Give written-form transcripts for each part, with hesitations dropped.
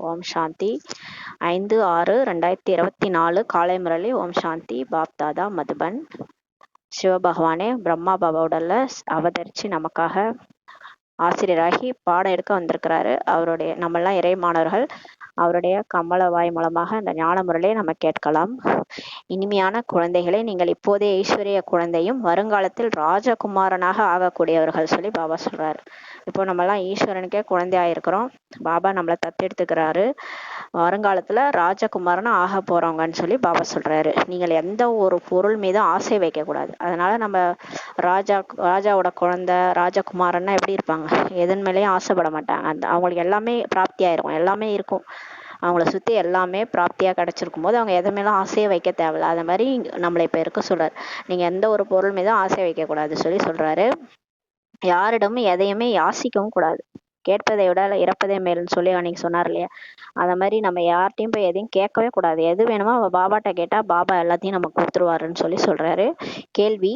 ஓம் சாந்தி. 5/6/2024 காலை முரளி. ஓம் சாந்தி. பாப்தாதா மதுபன். சிவபகவானே பிரம்மா பாபா உடல்ல அவதரிச்சு நமக்காக ஆசிரியராகி பாடம் எடுக்க வந்திருக்கிறாரு. அவருடைய நம்மெல்லாம் இறை மாணவர்கள். அவருடைய கமல வாய் மூலமாக இந்த ஞான முறையை நம்ம கேட்கலாம். இனிமையான குழந்தைகளை, நீங்கள் இப்போதே ஈஸ்வரிய குழந்தையும் வருங்காலத்தில் ராஜகுமாரனாக ஆகக்கூடியவர்கள் சொல்லி பாபா சொல்றாரு. இப்போ நம்மலாம் ஈஸ்வரனுக்கே குழந்தையா இருக்கிறோம். பாபா நம்மளை தத்தெடுத்துக்கிறாரு. வருங்காலத்துல ராஜகுமாரனா ஆக போறவங்கன்னு சொல்லி பாபா சொல்றாரு. நீங்கள் எந்த ஒரு பொருள் மீது ஆசை வைக்க கூடாது. அதனால நம்ம ராஜாவோட குழந்தை ராஜகுமாரன்னா எப்படி இருப்பாங்க? எதன் மேலேயும் ஆசைப்பட மாட்டாங்க. அவங்களுக்கு எல்லாமே பிராப்தி ஆயிரும், எல்லாமே இருக்கும். அவங்கள சுத்தி எல்லாமே பிராப்தியா கிடைச்சிருக்கும் போது அவங்க எது மேலும் ஆசையை வைக்க தேவையில்ல. அது மாதிரி நம்மளை இப்ப இருக்க சொல்றாரு. நீங்க எந்த ஒரு பொருள் மீதும் ஆசை வைக்க கூடாது சொல்லி சொல்றாரு. யாரிடமும் எதையுமே யாசிக்கவும் கூடாது. கேட்பதை விட இறப்பதே மேல்னு சொல்லி அன்னைக்கு சொன்னார் இல்லையா? அந்த மாதிரி நம்ம யார்ட்டையும் போய் எதையும் கேட்கவே கூடாது. எது வேணுமோ அவ பாபாட்ட கேட்டா பாபா எல்லாத்தையும் நமக்கு கொடுத்துருவாருன்னு சொல்லி சொல்றாரு. கேள்வி: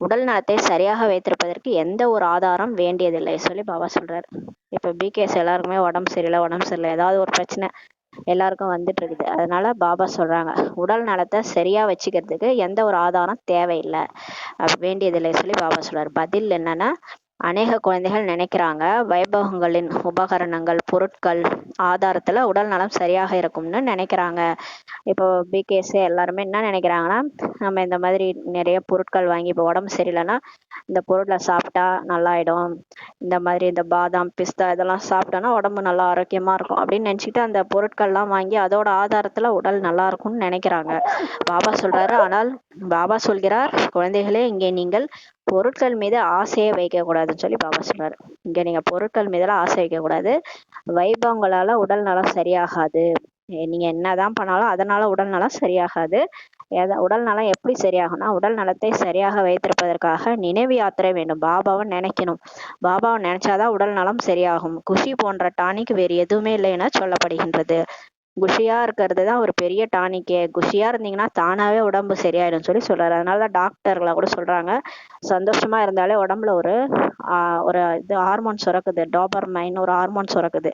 உடல் நலத்தை சரியாக வைத்திருப்பதற்கு எந்த ஒரு ஆதாரம் வேண்டியதில்லை சொல்லி பாபா சொல்றாரு. இப்ப பிகேஸ் எல்லாருக்குமே உடம்பு சரியில்லை, ஏதாவது ஒரு பிரச்சனை எல்லாருக்கும் வந்துட்டு இருக்குது. அதனால பாபா சொல்றாங்க, உடல் நலத்தை சரியா வச்சுக்கிறதுக்கு எந்த ஒரு ஆதாரம் தேவையில்லை, வேண்டியதில்லை சொல்லி பாபா சொல்றாரு. பதில் என்னன்னா, அநேக குழந்தைகள் நினைக்கிறாங்க வைபவங்களின் உபகரணங்கள் பொருட்கள் ஆதாரத்துல உடல் நலம் சரியாக இருக்கும்னு நினைக்கிறாங்க. இப்போ பிகேஸ் எல்லாருமே என்ன நினைக்கிறாங்கன்னா, நம்ம இந்த மாதிரி நிறைய பொருட்கள் வாங்கி, இப்போ உடம்பு சரியில்லைன்னா இந்த பொருட்களை சாப்பிட்டா நல்லாயிடும், இந்த மாதிரி இந்த பாதாம் பிஸ்தா இதெல்லாம் சாப்பிட்டோன்னா உடம்பு நல்லா ஆரோக்கியமா இருக்கும் அப்படின்னு நினைச்சிட்டு அந்த பொருட்கள்லாம் வாங்கி அதோட ஆதாரத்துல உடல் நல்லா இருக்கும்னு நினைக்கிறாங்க. பாபா சொல்றாரு, ஆனால் பாபா சொல்கிறார், குழந்தைகளே, இங்கே நீங்கள் பொருட்கள் மீது ஆசையை வைக்க கூடாதுன்னு சொல்லி பாபா சொல்றாரு. இங்க நீங்க பொருட்கள் மீதெல்லாம் ஆசை வைக்க கூடாது. வைபவங்களால உடல் நலம் சரியாகாது. நீங்க என்னதான் பண்ணாலும் அதனால உடல் நலம் சரியாகாது. உடல் நலம் எப்படி சரியாகும்னா, உடல் நலத்தை சரியாக வைத்திருப்பதற்காக நினைவு யாத்திரை வேண்டும். பாபாவை நினைக்கணும். பாபாவை நினைச்சாதான் உடல் நலம் சரியாகும். குஷி போன்ற டானிக் வேறு எதுவுமே இல்லை என சொல்லப்படுகின்றது. குஷியா இருக்கிறது தான் ஒரு பெரிய டானிக்கே. குஷியா இருந்தீங்கன்னா தானாவே உடம்பு சரியாயிடும் சொல்லி சொல்றாரு. அதனாலதான் டாக்டர்களை கூட சொல்றாங்க, சந்தோஷமா இருந்தாலே உடம்புல ஒரு இது ஹார்மோன் சுரக்குது, டோபர்மைன் ஒரு ஹார்மோன் சுரக்குது.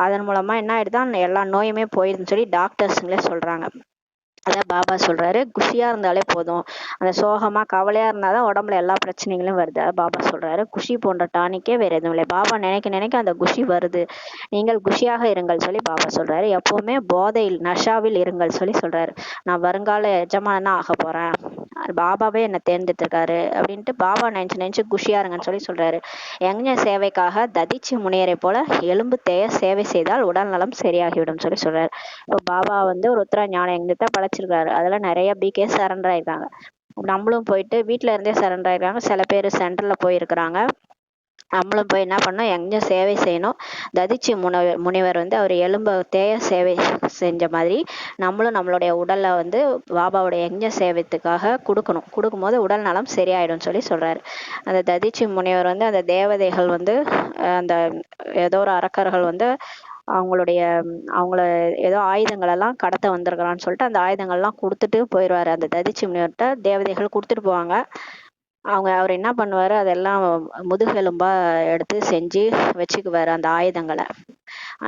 அதன் மூலமா என்ன ஆயிடுதான், எல்லா நோயுமே போயிருதுன்னு சொல்லி டாக்டர்ஸுங்களே சொல்றாங்க. அதான் பாபா சொல்றாரு, குஷியா இருந்தாலே போதும். அந்த சோகமா கவலையா இருந்தாதான் உடம்புல எல்லா பிரச்சனைகளும் வருது. பாபா சொல்றாரு, குஷி போன்ற டானிக்கே வேற எதுவும் இல்லை. பாபா நினைக்க நினைக்க அந்த குஷி வருது. நீங்கள் குஷியாக இருங்கள் சொல்லி பாபா சொல்றாரு. எப்பவுமே போதையில் நஷாவில் இருங்கள் சொல்லி சொல்றாரு. நான் வருங்கால எஜமானனா ஆக போறேன், பாபாவே என்னை தேர்ந்தெடுத்திருக்காரு அப்படின்ட்டு பாபா நினைச்சு குஷியா இருங்கன்னு சொல்லி சொல்றாரு. யஞ சேவைக்காக ததிச்சு முனையரை போல எலும்பு தேய சேவை செய்தால் உடல் நலம் சரியாகிவிடும் சொல்லி சொல்றாரு. இப்போ பாபா ஒரு உத்தர ஞான யஜ்ஞத்தை படைச்சிருக்காரு. அதுல நிறைய பிகே சரண்டர் ஆயிருக்காங்க. நம்மளும் போயிட்டு வீட்டுல இருந்தே சரண்டர் ஆயிருக்காங்க. சில பேர் சென்டர்ல போயிருக்கிறாங்க. நம்மளும் போய் என்ன பண்ணோம், எங்க சேவை செய்யணும். ததிச்சு முனிவர் அவர் எலும்பு தேய சேவை செஞ்ச மாதிரி நம்மளும் நம்மளுடைய உடலை பாபாவுடைய யஜ்ஞ சேவைத்துக்காக கொடுக்கணும். கொடுக்கும்போது உடல் நலம் சரியாயிடும் சொல்லி சொல்றாரு. அந்த ததிச்சு முனிவர் அந்த தேவதைகள் அந்த ஏதோ ஒரு அரக்கர்கள் அவங்கள ஏதோ ஆயுதங்கள் எல்லாம் கடத்த வந்திருக்கிறான்னு சொல்லிட்டு அந்த ஆயுதங்கள்லாம் கொடுத்துட்டு போயிடுவாரு. அந்த ததிச்சு முனிவர்கிட்ட தேவதைகள் கொடுத்துட்டு போவாங்க. அவர் என்ன பண்ணுவாரு, அதெல்லாம் முதுகெலும்பா எடுத்து செஞ்சு வச்சுக்குவாரு அந்த ஆயுதங்களை.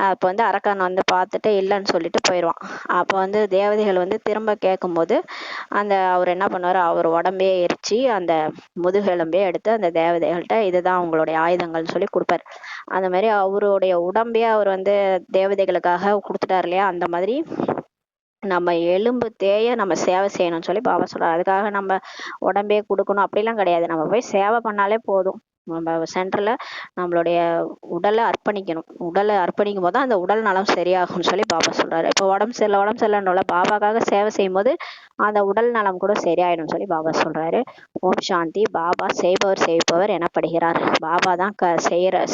அப்போ அரக்கன் பார்த்துட்டு இல்லைன்னு சொல்லிட்டு போயிடுவான். அப்போ தேவதைகள் திரும்ப கேட்கும்போது அவர் என்ன பண்ணுவாரு, அவர் உடம்பே எரிச்சு அந்த முதுகெலும்பே எடுத்து அந்த தேவதைகள்கிட்ட இதுதான் உங்களுடைய ஆயுதங்கள்னு சொல்லி கொடுப்பாரு. அந்த மாதிரி அவருடைய உடம்பே அவர் தேவதைகளுக்காக கொடுத்துட்டாரு இல்லையா? அந்த மாதிரி நம்ம எலும்பு தேய நம்ம சேவை செய்யணும்னு சொல்லி பாபா சொல்றாரு. அதுக்காக நம்ம உடம்பே கொடுக்கணும் அப்படிலாம் கிடையாது. நம்ம போய் சேவை பண்ணாலே போதும். நம்ம சென்டர்ல நம்மளுடைய உடலை அர்ப்பணிக்கணும். உடலை அர்ப்பணிக்கும் போது அந்த உடல் நலம் சரியாகும்னு சொல்லி பாபா சொல்றாரு. இப்போ உடம்பு சரியில்லைன்னு பாபாக்காக சேவை செய்யும் போது அந்த உடல் நலம் கூட சரியாயிடும் சொல்லி பாபா சொல்றாரு. ஓம் சாந்தி. பாபா செய்பவர் எனப்படுகிறார். பாபா தான்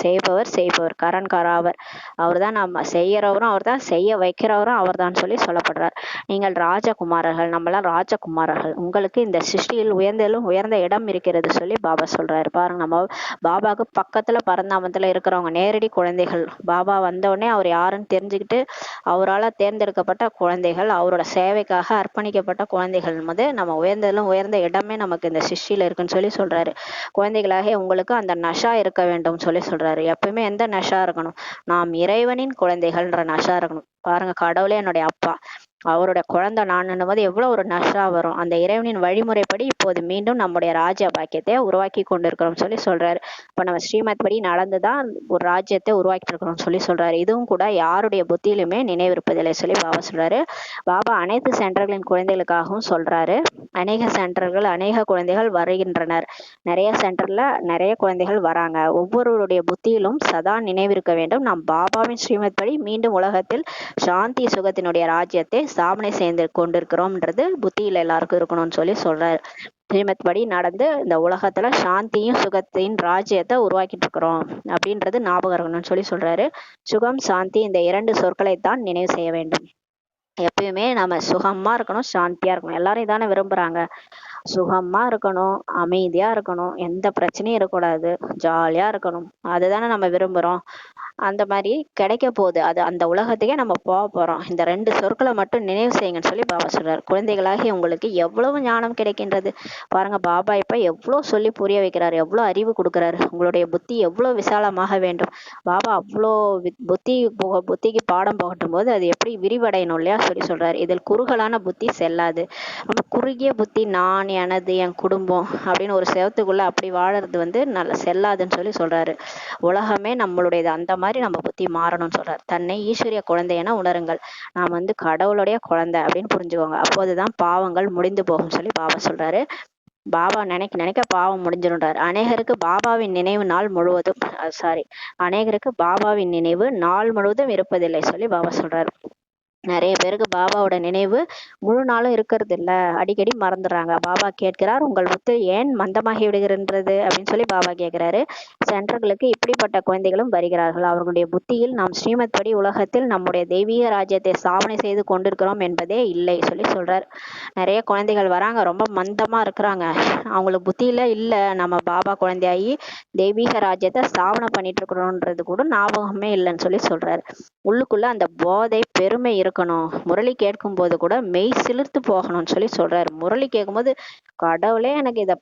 செய்பவர் கரன்காராவர். அவர் தான் நம்ம செய்யறவரும் அவர் தான், செய்ய வைக்கிறவரும் அவர் தான் சொல்லி சொல்லப்படுறார். நீங்கள் ராஜகுமாரர்கள், நம்மளாம் ராஜகுமாரர்கள். உங்களுக்கு இந்த சிருஷ்டியில் உயர்ந்த இடம் இருக்கிறது சொல்லி பாபா சொல்றாரு. பாருங்க, நம்ம பாபாவுக்கு பக்கத்துல பரந்தாமத்துல இருக்கிறவங்க நேரடி குழந்தைகள். பாபா வந்தோடனே அவர் யாருன்னு தெரிஞ்சுக்கிட்டு அவரால் தேர்ந்தெடுக்கப்பட்ட குழந்தைகள், அவரோட சேவைக்காக அர்ப்பணிக்கப்பட்ட குழந்தைகள் நம்ம உயர்ந்த இடமே நமக்கு இந்த சிருஷ்டியில இருக்குன்னு சொல்லி சொல்றாரு. குழந்தைகளாக உங்களுக்கு அந்த நஷா இருக்க வேண்டும் சொல்லி சொல்றாரு. எப்பவுமே எந்த நஷா இருக்கணும்? நாம் இறைவனின் குழந்தைகள்ன்ற நஷா இருக்கணும். பாருங்க, கடவுளே என்னுடைய அப்பா, அவருடைய குழந்தை நான்னும் போது எவ்வளவு ஒரு நஷா வரும். அந்த இறைவனின் வழிமுறைப்படி இப்போது மீண்டும் நம்முடைய ராஜ்ய பாக்கியத்தை உருவாக்கி கொண்டிருக்கிறோம் சொல்லி சொல்றாரு. இப்ப நம்ம ஸ்ரீமத் படி நடந்துதான் ஒரு ராஜ்யத்தை உருவாக்கிட்டு இருக்கிறோம் சொல்லி சொல்றாரு. இதுவும் கூட யாருடைய புத்தியிலுமே நினைவிருப்பதில்லை சொல்லி பாபா சொல்றாரு. பாபா அனைத்து சென்டர்களின் குழந்தைகளுக்காகவும் சொல்றாரு. அநேக சென்டர்கள், அநேக குழந்தைகள் வருகின்றனர். நிறைய சென்டர்ல நிறைய குழந்தைகள் வராங்க. ஒவ்வொருவருடைய புத்தியிலும் சதா நினைவிருக்க வேண்டும், நாம் பாபாவின் ஸ்ரீமத் படி மீண்டும் உலகத்தில் சாந்தி சுகத்தினுடைய ராஜ்யத்தை ஸ்தாபனை செய்து கொண்டிருக்கிறோம்ன்றது புத்தியில எல்லாருக்கும் இருக்கணும்னு சொல்லி சொல்றாரு. ஸ்ரீமத் படி நடந்து இந்த உலகத்துல சாந்தியும் சுகத்தின் ராஜ்யத்தை உருவாக்கிட்டு இருக்கிறோம் அப்படின்றது ஞாபகம் இருக்கணும்னு சொல்லி சொல்றாரு. சுகம், சாந்தி இந்த 2 சொற்களைத்தான் நினைவு செய்ய வேண்டும். எப்பயுமே நம்ம சுகமா இருக்கணும், சாந்தியா இருக்கணும். எல்லாரும் இதானே விரும்புறாங்க. சுகமா இருக்கணும், அமைதியா இருக்கணும், எந்த பிரச்சனையும் இருக்கக்கூடாது, ஜாலியா இருக்கணும், அதுதானே நம்ம விரும்புறோம். அந்த மாதிரி கிடைக்க போகுது. அது அந்த உலகத்துக்கே நம்ம போக போறோம். இந்த 2 சொற்களை மட்டும் நினைவு செய்யுங்கன்னு சொல்லி பாபா சொல்றாரு. குழந்தைகளாகி உங்களுக்கு எவ்வளவு ஞானம் கிடைக்கின்றது பாருங்க. பாபா இப்ப எவ்வளவு சொல்லி புரிய வைக்கிறாரு, எவ்வளவு அறிவு கொடுக்குறாரு. உங்களுடைய புத்தி எவ்வளவு விசாலமாக வேண்டும். பாபா அவ்வளோ புத்திக்கு பாடம் போகட்டும் போது அது எப்படி விரிவடையணும் இல்லையா சொல்லி சொல்றாரு. இதில் குறுகலான புத்தி செல்லாது. நம்ம குறுகிய புத்தி, நான், எனது, என் குடும்பம் அப்படின்னு ஒரு செவத்துக்குள்ள அப்படி வாழறது நல்ல செல்லாதுன்னு சொல்லி சொல்றாரு. உலகமே நம்மளுடையது, அந்த மாதிரி நம்ம புத்தி மாறணும்னு சொல்றாரு. தன்னை ஈஸ்வரிய குழந்தை என உணருங்கள். நாம் கடவுளுடைய குழந்தை அப்படின்னு புரிஞ்சுக்கோங்க. அப்போதுதான் பாவங்கள் முடிந்து போகும் சொல்லி பாபா சொல்றாரு. பாபா நினைக்க நினைக்க பாவம் முடிஞ்சிருன்றாரு. அநேகருக்கு பாபாவின் நினைவு நாள் முழுவதும் அநேகருக்கு பாபாவின் நினைவு நாள் முழுவதும் இருப்பதில்லை சொல்லி பாபா சொல்றாரு. நிறைய பேருக்கு பாபாவோட நினைவு முழு நாளும் இருக்கிறது இல்ல, அடிக்கடி மறந்துடுறாங்க. பாபா கேட்கிறார், உங்கள் புத்தி ஏன் மந்தமாகி விடுகின்றது அப்படின்னு சொல்லி பாபா கேட்கிறாரு. சென்டர்களுக்கு இப்படிப்பட்ட குழந்தைகளும் வருகிறார்கள். அவர்களுடைய புத்தியில் நாம் ஸ்ரீமத் படி உலகத்தில் நம்முடைய தெய்வீக ராஜ்யத்தை ஸ்தாபனை செய்து கொண்டிருக்கிறோம் என்பதே இல்லை சொல்லி சொல்றார். நிறைய குழந்தைகள் வராங்க, ரொம்ப மந்தமா இருக்கிறாங்க. அவங்களுக்கு புத்தியில இல்ல நம்ம பாபா குழந்தையாகி தெய்வீக ராஜ்யத்தை ஸ்தாபனை பண்ணிட்டு இருக்கிறோன்றது கூட ஞாபகமே இல்லைன்னு சொல்லி சொல்றாரு. உள்ளுக்குள்ள அந்த போதை பெருமை இருக்கணும். முரளி கேட்கும் போது கூட மெய் சிலிர்த்து போகணும்னு சொல்லி சொல்றாரு. முரளி கேட்கும்போது கடவுளே எனக்கு இதை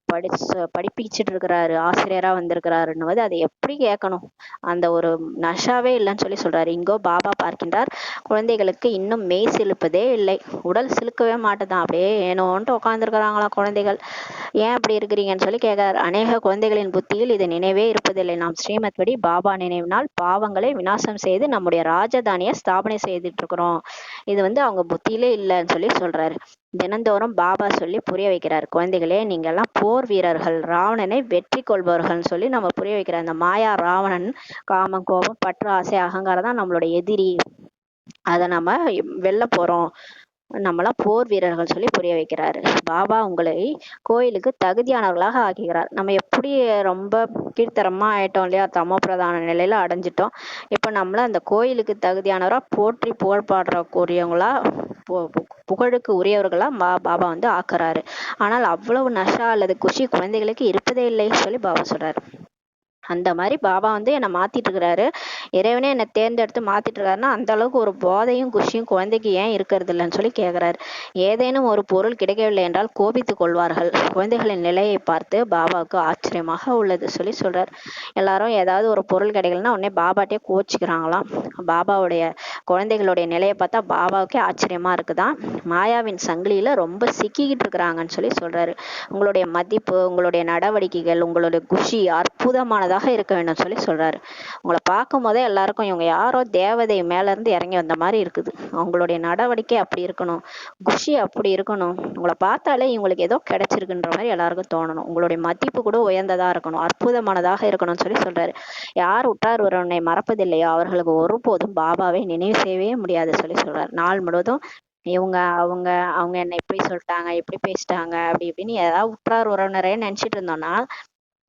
படிப்பிச்சுட்டு இருக்கிறாரு, ஆசிரியரா வந்திருக்கிறாருன்னு அதை எப்படி கேட்கணும், அந்த ஒரு நஷாவே இல்லைன்னு சொல்லி சொல்றாரு. இங்கோ பாபா பார்க்கின்றார், குழந்தைகளுக்கு இன்னும் மெய் சிலுப்பதே இல்லை, உடல் சிலுக்கவே மாட்டேதான், அப்படியே ஏனோன்ட்டு உட்காந்துருக்கிறாங்களா குழந்தைகள். ஏன் அப்படி இருக்கிறீங்கன்னு சொல்லி கேட்கிறார். அநேக குழந்தைகளின் புத்தியில் இது நினைவே இருப்பதில்லை. நாம் ஸ்ரீமத் படி பாபா நினைவினால் பாவங்களை விநாசம் செய்து நம்முடைய ராஜதானியை ஸ்தாபனை செய்துட்டு இருக்கிறோம். இது அவங்க புத்தியிலே இல்லைன்னு சொல்லி சொல்றாரு. தினந்தோறும் பாபா சொல்லி புரிய வைக்கிறார். குழந்தைகளே, நீங்க எல்லாம் போர் வீரர்கள், ராவணனை வெற்றி கொள்பவர்கள்னு சொல்லி நம்ம புரிய வைக்கிறார். அந்த மாயா ராவணன் காமம், கோபம், பற்று, ஆசை, அகங்காரம் தான் நம்மளோட எதிரி, அதை நம்ம வெல்ல போறோம், நம்மளாம் போர் வீரர்கள் சொல்லி புரிய வைக்கிறாரு. பாபா உங்களை கோயிலுக்கு தகுதியானவர்களாக ஆக்குகிறார். நம்ம எப்படி ரொம்ப கீழ்த்தரமா ஆயிட்டோம் இல்லையா, தமோ பிரதான நிலையில அடைஞ்சிட்டோம். இப்ப நம்மள அந்த கோயிலுக்கு தகுதியானவரா போற்றி புகழ் பாடுறக்கூடியவங்களா, புகழுக்கு உரியவர்களா பாபா ஆக்குறாரு. ஆனால் அவ்வளவு நஷா அல்லது குஷி குழந்தைகளுக்கு இருப்பதே இல்லை சொல்லி பாபா சொல்றாரு. அந்த மாதிரி பாபா என்னை மாத்திட்டு இருக்கிறாரு. இறைவனே என்னை தேர்ந்தெடுத்து மாத்திட்டு இருக்காருன்னா அந்த அளவுக்கு ஒரு போதையும் குஷியும் குழந்தைக்கு ஏன் இருக்கிறது இல்லைன்னு சொல்லி கேட்கிறாரு. ஏதேனும் ஒரு பொருள் கிடைக்கவில்லை என்றால் கோபித்துக் கொள்வார்கள். குழந்தைகளின் நிலையை பார்த்து பாபாவுக்கு ஆச்சரியமாக உள்ளது சொல்லி சொல்றார். எல்லாரும் ஏதாவது ஒரு பொருள் கிடைக்கலன்னா உடனே பாபாட்டே கோச்சிக்கிறாங்களாம். பாபாவுடைய குழந்தைகளுடைய நிலையை பார்த்தா பாபாவுக்கே ஆச்சரியமா இருக்குதான். மாயாவின் சங்கிலியில ரொம்ப சிக்கிக்கிட்டு இருக்கிறாங்கன்னு சொல்லி சொல்றாரு. உங்களுடைய மதிப்பு, உங்களுடைய நடவடிக்கைகள், உங்களுடைய குஷி அற்புதமானதாக இருக்க வேண்டும் சொல்லி சொல்றாரு. உங்களை பார்க்கும் போதே எல்லாருக்கும் இவங்க யாரோ தேவதை மேல இருந்து இறங்கி வந்த மாதிரி இருக்குது. அவங்களுடைய நடவடிக்கை அப்படி இருக்கணும், குஷி அப்படி இருக்கணும். உங்களை பார்த்தாலே இவங்களுக்கு ஏதோ கிடைச்சிருக்குன்ற மாதிரி எல்லாருக்கும் தோணணும். உங்களுடைய மதிப்பு கூட உயர்ந்ததா இருக்கணும், அற்புதமானதாக இருக்கணும்னு சொல்லி சொல்றாரு. யார் உற்றார் உறவினை மறப்பதில்லையோ அவர்களுக்கு ஒருபோதும் பாபாவை நினைவு செய்யவே முடியாது சொல்லி சொல்றாரு. நாள் முழுவதும் இவங்க அவங்க அவங்க என்ன இப்படி சொல்லிட்டாங்க, இப்படி பேசிட்டாங்க, அப்படி இப்படின்னு ஏதாவது உற்றார் உறவினரே நினைச்சிட்டு இருந்தோம்னா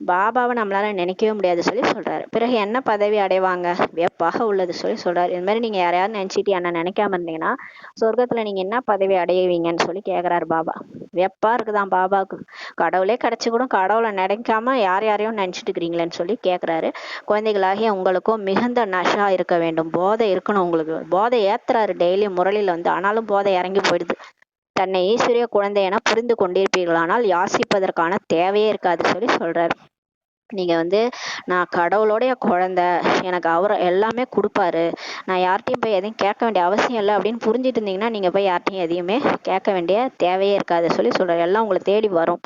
பாபாவை நம்மளால நினைக்கவே முடியாது சொல்லி சொல்றாரு. பிறகு என்ன பதவி அடைவாங்க, வியப்பாக உள்ளது சொல்லி சொல்றாரு. இது மாதிரி நீங்க யாரையாவது நினைச்சிட்டு என்ன நினைக்காம இருந்தீங்கன்னா சொர்க்கத்துல நீங்க என்ன பதவி அடைவீங்கன்னு சொல்லி கேக்குறாரு பாபா. வியப்பா இருக்குதான் பாபாவுக்கு. கடவுளே கிடைச்சு கூட கடவுளை நினைக்காம யாரையும் நினைச்சிட்டு இருக்கிறீங்களேன்னு சொல்லி கேக்குறாரு. குழந்தைகளாகிய உங்களுக்கும் மிகுந்த நஷா இருக்க வேண்டும், போதை இருக்கணும். உங்களுக்கு போதை ஏத்துறாரு டெய்லி முரளில ஆனாலும் போதை இறங்கி போயிடுது. தன்னை ஈஸ்வரிய குழந்தை என புரிந்து கொண்டிருப்பீர்களானால் யாசிப்பதற்கான தேவையே இருக்காது சொல்லி சொல்றாரு. நீங்க வந்து நான் கடவுளோடைய குழந்தை, எனக்கு அவர் எல்லாமே கொடுப்பாரு, நான் யார்கிட்டயும் போய் எதையும் கேட்க வேண்டிய அவசியம் இல்லை அப்படின்னு புரிஞ்சுட்டு இருந்தீங்கன்னா நீங்க போய் யார்கிட்டயும் எதையுமே கேட்க வேண்டிய தேவையே இருக்காது சொல்லி சொல்றாரு. எல்லாம் உங்களை தேடி வரும்.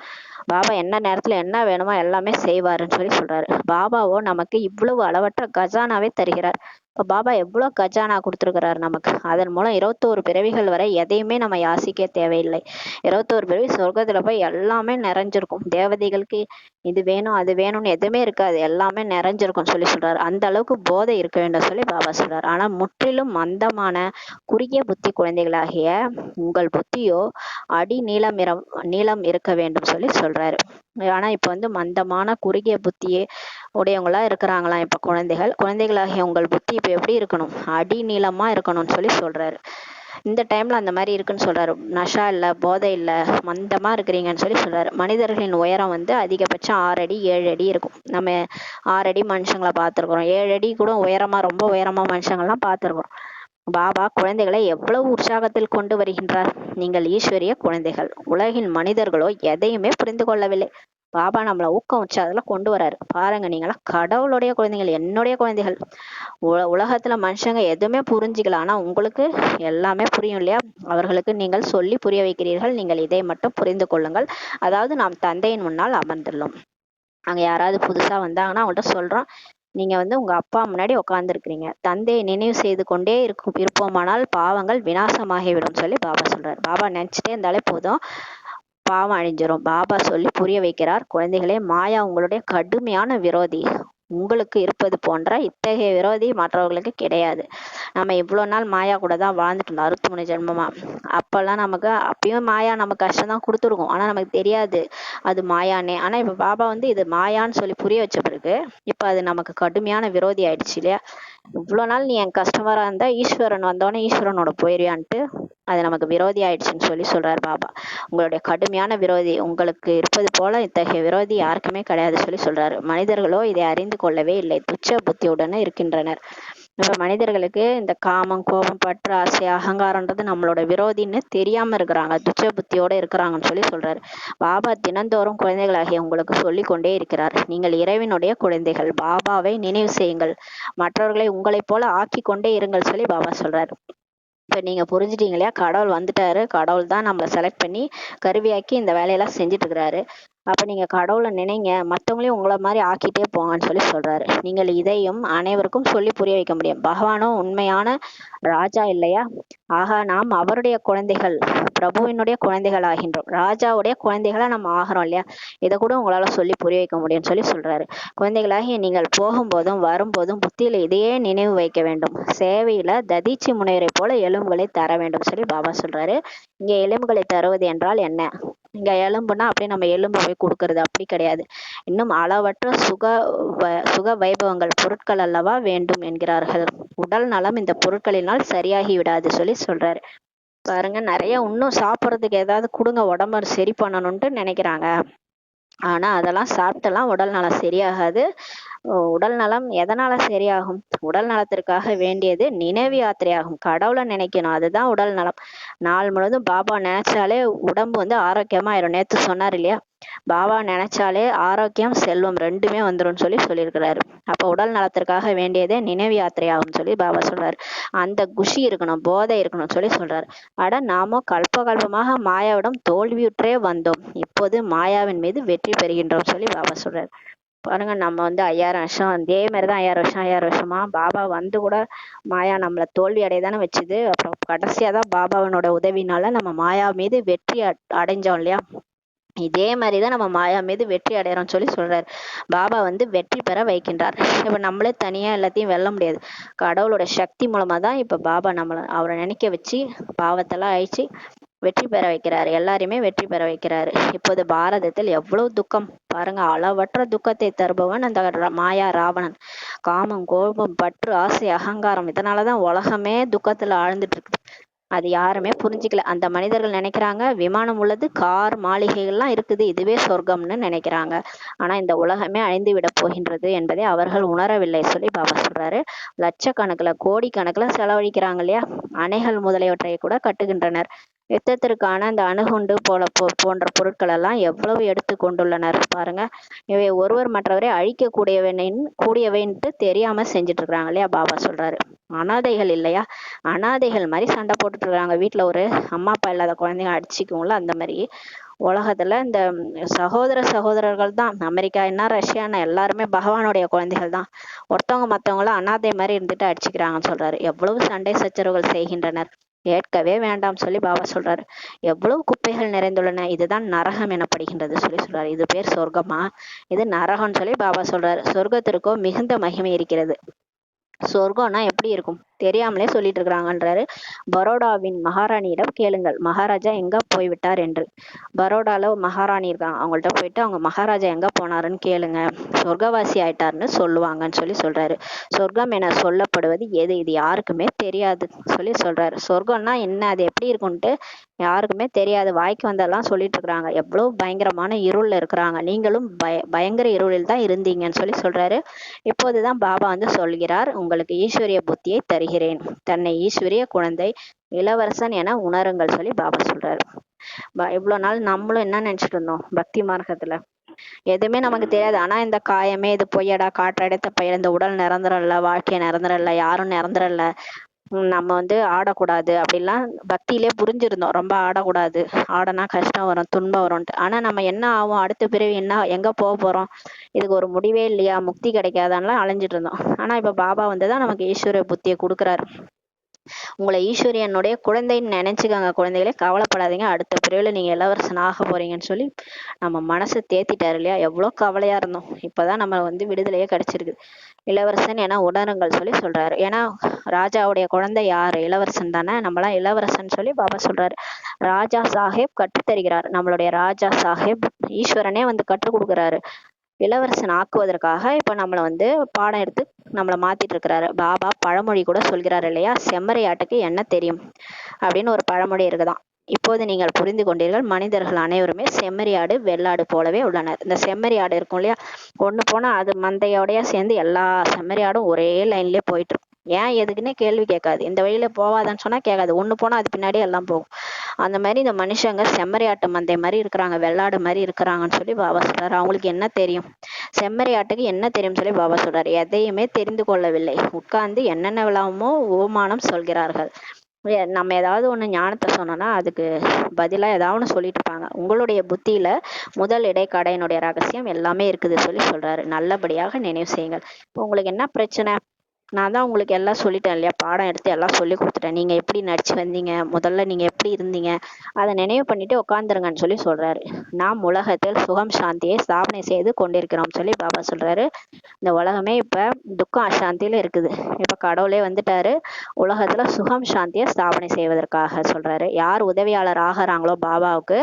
பாபா என்ன நேரத்துல என்ன வேணுமோ எல்லாமே செய்வாருன்னு சொல்லி சொல்றாரு. பாபாவோ நமக்கு இவ்வளவு அளவற்ற கஜானாவே தருகிறார். இப்ப பாபா எவ்வளவு கஜானா கொடுத்திருக்கிறாரு நமக்கு. அதன் மூலம் 21 பிறவிகள் வரை எதையுமே நம்ம யாசிக்க தேவையில்லை. 21 பிறவி சொர்க்கத்துல போய் எல்லாமே நிறைஞ்சிருக்கும். தேவதைகளுக்கு இது வேணும் அது வேணும்னு எதுவுமே இருக்காது, எல்லாமே நிறைஞ்சிருக்கும் சொல்லி சொல்றாரு. அந்த அளவுக்கு போதை இருக்க வேண்டும் சொல்லி பாபா சொல்றாரு. ஆனா முற்றிலும் மந்தமான குறுகிய புத்தி குழந்தைகளாகிய உங்கள் புத்தியோ அடி நீளம் இருக்க வேண்டும் சொல்லி சொல்றாரு. ஆனா இப்ப வந்து மந்தமான குறுகிய புத்தியே உடையவங்களா இருக்கிறாங்களாம் இப்ப குழந்தைகளாகிய உங்கள் புத்தி இப்ப எப்படி இருக்கணும், அடி நீளமா இருக்கணும்னு சொல்லி சொல்றாரு. இந்த டைம்ல அந்த மாதிரி இருக்குன்னு சொல்றாரு. நஷா இல்ல, போதை இல்ல, மந்தமா இருக்கிறீங்கன்னு சொல்லி சொல்றாரு. மனிதர்களின் உயரம் வந்து அதிகபட்சம் 6 அடி 7 அடி இருக்கும். நம்ம 6 அடி மனுஷங்களை பார்த்திருக்கிறோம், 7 அடி கூட உயரமா ரொம்ப உயரமா மனுஷங்கள்லாம் பார்த்திருக்கிறோம். பாபா குழந்தைகளை எவ்வளவு உற்சாகத்தில் கொண்டு வருகின்றார். நீங்கள் ஈஸ்வரிய குழந்தைகள். உலகின் மனிதர்களோ எதையுமே புரிந்து கொள்ளவில்லை. பாபா நம்மளை ஊக்கம் வச்சு அதெல்லாம் கொண்டு வராரு. பாருங்க, நீங்களாம் கடவுளுடைய குழந்தைகள், என்னுடைய குழந்தைகள். உலகத்துல மனுஷங்க எதுவுமே புரிஞ்சுக்கல, ஆனா உங்களுக்கு எல்லாமே புரியும் இல்லையா. அவர்களுக்கு நீங்கள் சொல்லி புரிய வைக்கிறீர்கள். நீங்கள் இதை மட்டும் புரிந்து கொள்ளுங்கள். அதாவது நாம் தந்தையின் முன்னால் அமர்ந்துள்ளோம். அங்க யாராவது புதுசா வந்தாங்கன்னா அவங்கள்ட்ட சொல்றோம், நீங்க வந்து உங்க அப்பா முன்னாடி உட்கார்ந்துருக்கிறீங்க, தந்தையை நினைவு செய்து கொண்டே இருப்போமானால் பாவங்கள் விநாசமாகிவிடும் சொல்லி பாபா சொல்றாரு. பாபா நினைச்சிட்டே இருந்தாலே போதும், பாவம் அழிஞ்சிரும். பாபா சொல்லி புரிய வைக்கிறார். குழந்தைகளே, மாயா உங்களுடைய கடுமையான விரோதி. உங்களுக்கு இருப்பது போன்ற இத்தகைய விரோதி மற்றவர்களுக்கு கிடையாது. நம்ம இவ்வளவு நாள் மாயா கூட தான் வாழ்ந்துட்டு இருந்தோம் 63 ஜென்மமா. அப்பெல்லாம் நமக்கு அப்பயும் மாயா நமக்கு கஷ்டம் தான் கொடுத்துருக்கோம், ஆனா நமக்கு தெரியாது அது மாயானே. ஆனா இப்ப பாபா வந்து இது மாயான்னு சொல்லி புரிய வச்ச பிறகு இப்ப அது நமக்கு கடுமையான விரோதி ஆயிடுச்சு இல்லையா. இவ்வளவு நாள் நீ என் கஸ்டமரா இருந்தா ஈஸ்வரன் வந்தோடனே ஈஸ்வரனோட போயிருவியான்ட்டு அது நமக்கு விரோதி ஆயிடுச்சுன்னு சொல்லி சொல்றாரு பாபா. உங்களுடைய கடுமையான விரோதி, உங்களுக்கு இருப்பது போல இத்தகைய விரோதி யாருக்குமே கிடையாது சொல்லி சொல்றாரு. மனிதர்களோ இதை அறிந்து கொள்ளவே இல்லை, துச்ச புத்தியுடனே இருக்கின்றனர். இப்ப மனிதர்களுக்கு இந்த காமம், கோபம், பற்று, ஆசை, அகங்காரம்ன்றது நம்மளோட விரோதின்னு தெரியாம இருக்கிறாங்க, துச்ச புத்தியோட இருக்கிறாங்கன்னு சொல்லி சொல்றாரு. பாபா தினந்தோறும் குழந்தைகளாகிய உங்களுக்கு சொல்லி கொண்டே இருக்கிறார். நீங்கள் இறைவனுடைய குழந்தைகள், பாபாவை நினைவு செய்யுங்கள், மற்றவர்களை உங்களைப் போல ஆக்கி கொண்டே இருங்கள் சொல்லி பாபா சொல்றாரு. இப்ப நீங்க புரிஞ்சுட்டீங்க இல்லையா, கடவுள் வந்துட்டாரு, கடவுள் தான் நம்மளை செலக்ட் பண்ணி கருவியாக்கி இந்த வேலையெல்லாம் செஞ்சுட்டு இருக்கிறாரு. அப்ப நீங்க கடவுளை நினைங்க, மத்தவங்களையும் உங்களை மாதிரி ஆக்கிட்டே போங்கன்னு சொல்லி சொல்றாரு. நீங்கள் இதையும் அனைவருக்கும் சொல்லி புரிய வைக்க முடியும். பகவானும் உண்மையான ராஜா இல்லையா. ஆகா, நாம் அவருடைய குழந்தைகள், பிரபுவினுடைய குழந்தைகள் ஆகின்றோம். ராஜாவுடைய குழந்தைகளா நம்ம ஆகிறோம் இல்லையா. இதை கூட உங்களால சொல்லி புரிய வைக்க முடியும்னு சொல்லி சொல்றாரு. குழந்தைகளாகிய நீங்கள் போகும்போதும் வரும்போதும் புத்தியில இதையே நினைவு வைக்க வேண்டும். சேவையில ததீச்சி முனைவரை போல எலும்புகளை தர வேண்டும் சொல்லி பாபா சொல்றாரு. இங்க எலும்புகளை தருவது என்றால் என்ன, இங்க எலும்புனா அப்படியே நம்ம எலும்பு போய் கொடுக்கறது அப்படி கிடையாது. இன்னும் அளவற்ற சுக வைபவங்கள், பொருட்கள் அல்லவா வேண்டும் என்கிறார்கள். உடல் நலம் இந்த பொருட்களினால் சரியாகி விடாது சொல்லி சொல்றாரு. பாருங்க, நிறைய இன்னும் சாப்பிட்றதுக்கு ஏதாவது கொடுங்க உடம்ப சரி பண்ணணும்ட்டு நினைக்கிறாங்க. ஆனா அதெல்லாம் சாப்பிட்டெல்லாம் உடல் நலம் சரியாகாது. உடல் நலம் எதனால சரியாகும், உடல் நலத்திற்காக வேண்டியது நினைவு யாத்திரையாகும். கடவுளை நினைக்கணும், அதுதான் உடல் நலம். நாள் முழுவதும் பாபா நினைச்சாலே உடம்பு வந்து ஆரோக்கியமா ஆயிரும். நேத்து சொன்னார் இல்லையா, பாபா நினைச்சாலே ஆரோக்கியம் செல்வம் ரெண்டுமே வந்துரும் சொல்லி சொல்லியிருக்கிறாரு. அப்ப உடல் நலத்திற்காக வேண்டியதே நினைவு யாத்திரையாகும் சொல்லி பாபா சொல்றாரு. அந்த குஷி இருக்கணும், போதை இருக்கணும் சொல்லி சொல்றாரு. அட நாமோ கல்பமாக மாயாவிடம் தோல்வியுற்றே வந்தோம், இப்போது மாயாவின் மீது வெற்றி பெறுகின்றோம் சொல்லி பாபா சொல்றாரு. பாருங்க, நம்ம வந்து 5000 வருஷம் அதே மாதிரிதான் 5000 வருஷமா பாபா வந்து கூட மாயா நம்மளை தோல்வி அடையதானே வச்சுது. அப்புறம் கடைசியாதான் பாபாவினோட உதவினால நம்ம மாயா மீது வெற்றி அடைஞ்சோம் இல்லையா. இதே மாதிரிதான் நம்ம மாயா மீது வெற்றி அடையறோம்னு சொல்லி சொல்றாரு. பாபா வந்து வெற்றி பெற வைக்கின்றார். இப்ப நம்மளே தனியா எல்லாத்தையும் வெல்ல முடியாது, கடவுளோட சக்தி மூலமா தான் இப்ப பாபா அவரை நினைக்க வச்சு பாவத்தெல்லாம் அழிச்சு வெற்றி பெற வைக்கிறாரு. எல்லாரையுமே வெற்றி பெற வைக்கிறாரு. இப்போது பாரதத்தில் எவ்வளவு துக்கம் பாருங்க, அளவற்ற துக்கத்தை தருபவன் அந்த மாயா ராவணன். காமம், கோபம், பற்று, ஆசை, அகங்காரம், இதனாலதான் உலகமே துக்கத்துல ஆழ்ந்துட்டு இருக்குது. அது யாருமே புரிஞ்சுக்கல. அந்த மனிதர்கள் நினைக்கிறாங்க விமானம் உள்ளது, கார், மாளிகைகள்லாம் இருக்குது, இதுவே சொர்க்கம்னு நினைக்கிறாங்க. ஆனா இந்த உலகமே அழிந்து விட போகின்றது என்பதை அவர்கள் உணரவில்லை சொல்லி பாபா சொல்றாரு. லட்சக்கணக்குல கோடிக்கணக்குல செலவழிக்கிறாங்க இல்லையா. அணைகள் முதலியவற்றை கூட கட்டுகின்றனர். யுத்தத்திற்கான அந்த அணுகுண்டு போன்ற பொருட்கள் எல்லாம் எவ்வளவு எடுத்து கொண்டுள்ளனர் பாருங்க. இவை ஒருவர் மற்றவரை கூடியவைன்ட்டு தெரியாம செஞ்சுட்டு இருக்காங்க இல்லையா. பாபா சொல்றாரு அனாதைகள் இல்லையா, அனாதைகள் மாதிரி சண்டை போட்டுட்டு இருக்காங்க. வீட்டுல ஒரு அம்மா அப்பா இல்லாத குழந்தைங்க அடிச்சுக்குவோம்ல, அந்த மாதிரி உலகத்துல இந்த சகோதரர்கள் தான். அமெரிக்கா என்ன ரஷ்யான்னு எல்லாருமே பகவானுடைய குழந்தைகள் தான். ஒருத்தவங்க மத்தவங்களும் அனாதை மாதிரி இருந்துட்டு அடிச்சுக்கிறாங்கன்னு சொல்றாரு. எவ்வளவு சண்டை சச்சரவுகள் செய்கின்றனர், ஏற்கவே வேண்டாம் சொல்லி பாபா சொல்றாரு. எவ்வளவு குப்பைகள் நிறைந்துள்ளன, இதுதான் நரகம் எனப்படுகின்றது சொல்லி சொல்றாரு. இது பேர் சொர்க்கமா, இது நரகம்னு சொல்லி பாபா சொல்றாரு. சொர்க்கத்திற்கோ மிகுந்த மகிமை இருக்கிறது. சொர்க்கம்னா எப்படி இருக்கும் தெரியாமலே சொல்லிட்டு இருக்கிறாங்கன்றாரு. பரோடாவின் மகாராணியிடம் கேளுங்கள், மகாராஜா எங்க போய்விட்டார் என்று. பரோடால மகாராணி இருக்காங்க, அவங்கள்ட்ட போயிட்டு அவங்க மகாராஜா எங்க போனாருன்னு கேளுங்க, சொர்க்கவாசி ஆயிட்டாருன்னு சொல்லுவாங்கன்னு சொல்லி சொல்றாரு. சொர்க்கம் என சொல்லப்படுவது எது, இது யாருக்குமே தெரியாது சொல்லி சொல்றாரு. சொர்க்கம்னா என்ன, அது எப்படி இருக்கும்ட்டு யாருக்குமே தெரியாது. வாய்க்கு வந்தெல்லாம் சொல்லிட்டு இருக்கிறாங்க. எவ்வளவு பயங்கரமான இருள்ல இருக்கிறாங்க, நீங்களும் பயங்கர இருளில் தான் இருந்தீங்கன்னு சொல்லி சொல்றாரு. இப்போதுதான் பாபா வந்து சொல்கிறார், உங்களுக்கு ஈஸ்வரிய புத்தியை தருகிறேன், தன்னை ஈஸ்வரிய குழந்தை இளவரசன் என உணருங்கள் சொல்லி பாபா சொல்றாரு. இவ்வளவு நாள் நம்மளும் என்ன நினைச்சிட்டு இருந்தோம், பக்தி மார்க்கத்துல எதுவுமே நமக்கு தெரியாது. ஆனா இந்த காயமே இது பொய்யடா, காற்றடைத்த பயிர், இந்த உடல் நிரந்தரம் இல்ல, வாழ்க்கை நிரந்தரம் இல்ல, யாரும் நிரந்தரம் இல்ல, நம்ம வந்து ஆடக்கூடாது அப்படிலாம் பக்தியிலே புரிஞ்சிருந்தோம். ரொம்ப ஆடக்கூடாது, ஆடனா கஷ்டம் வரும், துன்பம் வரும்ட்டு. ஆனா நம்ம என்ன ஆகும், அடுத்த பிறவி என்ன, எங்க போக போறோம், இதுக்கு ஒரு முடிவே இல்லையா, முக்தி கிடைக்காதான்லாம் அலைஞ்சிட்டு இருந்தோம். ஆனா இப்ப பாபா வந்துதான் நமக்கு ஈஸ்வர புத்தியை கொடுக்குறாரு. உங்களை ஈஸ்வரியனுடைய குழந்தைன்னு நினைச்சுக்காங்க. குழந்தைகளே கவலைப்படாதீங்க, அடுத்த பிறவில நீங்க இளவரசன் ஆக போறீங்கன்னு சொல்லி நம்ம மனசை தேத்திட்டாரு இல்லையா. எவ்வளவு கவலையா இருந்தோம், இப்பதான் நம்ம வந்து விடுதலையே கிடைச்சிருக்கு. இளவரசன் என உணருங்கள் சொல்லி சொல்றாரு. ஏன்னா ராஜாவுடைய குழந்தை யாரு, இளவரசன் தானே. நம்மளாம் இளவரசன் சொல்லி பாபா சொல்றாரு. ராஜா சாஹேப் கற்றுத் தருகிறார், நம்மளுடைய ராஜா சாஹேப் ஈஸ்வரனே வந்து கற்றுக் கொடுக்குறாரு. இளவரசன் ஆக்குவதற்காக இப்ப நம்மளை வந்து பாடம் எடுத்து நம்மளை மாத்திட்டு இருக்கிறாரு. பாபா பழமொழி கூட சொல்கிறாரு இல்லையா, செம்மறியாட்டுக்கு என்ன தெரியும் அப்படின்னு ஒரு பழமொழி இருக்குதான். இப்போது நீங்கள் புரிந்து கொண்டீர்கள், மனிதர்கள் அனைவருமே செம்மறியாடு வெள்ளாடு போலவே உள்ளனர். இந்த செம்மறியாடு இருக்கும் இல்லையா, ஒண்ணு போனா அது மந்தையோடய சேர்ந்து எல்லா செம்மறியாடும் ஒரே லைன்லயே போயிட்டு இருக்கும். ஏன் எதுக்குன்னே கேள்வி கேட்காது, இந்த வழியில போவாதான்னு சொன்னா கேட்காது, ஒண்ணு போனா அது பின்னாடியே எல்லாம் போகும். அந்த மாதிரி இந்த மனுஷங்க செம்மறியாட்டு மந்தை மாதிரி இருக்கிறாங்க, வெள்ளாடு மாதிரி இருக்கிறாங்கன்னு சொல்லி பாபா சொல்றாரு. அவங்களுக்கு என்ன தெரியும், செம்மறியாட்டுக்கு என்ன தெரியும் சொல்லி பாபா சொல்றாரு. எதையுமே தெரிந்து கொள்ளவில்லை, உட்கார்ந்து என்னென்ன விழாமோ ஓமானம் சொல்கிறார்கள். நம்ம ஏதாவது ஒண்ணு ஞானத்தை சொன்னோம்னா அதுக்கு பதிலா ஏதாவது ஒண்ணு சொல்லிட்டு இருப்பாங்க. உங்களுடைய புத்தியில முதல் இடை கடையினுடைய ரகசியம் எல்லாமே இருக்குது சொல்லி சொல்றாரு. நல்லபடியாக நினைவு செய்யுங்கள். இப்போ உங்களுக்கு என்ன பிரச்சனை, நான் தான் உங்களுக்கு எல்லாம் சொல்லிட்டேன் இல்லையா, பாடம் எடுத்து எல்லாம் சொல்லி கொடுத்துட்டேன். நீங்க எப்படி நடிச்சு வந்தீங்க, முதல்ல நீங்க எப்படி இருந்தீங்க, அதை நினைவு பண்ணிட்டு உட்காந்துருங்கன்னு சொல்லி சொல்றாரு. நாம் உலகத்தில் சுகம் சாந்தியை ஸ்தாபனை செய்து கொண்டிருக்கிறோம் சொல்லி பாபா சொல்றாரு. இந்த உலகமே இப்ப துக்கம் அசாந்தியில இருக்குது. இப்ப கடவுளே வந்துட்டாரு, உலகத்துல சுகம் சாந்தியை ஸ்தாபனை செய்வதற்காக சொல்றாரு. யார் உதவியாளர் ஆகிறாங்களோ பாபாவுக்கு,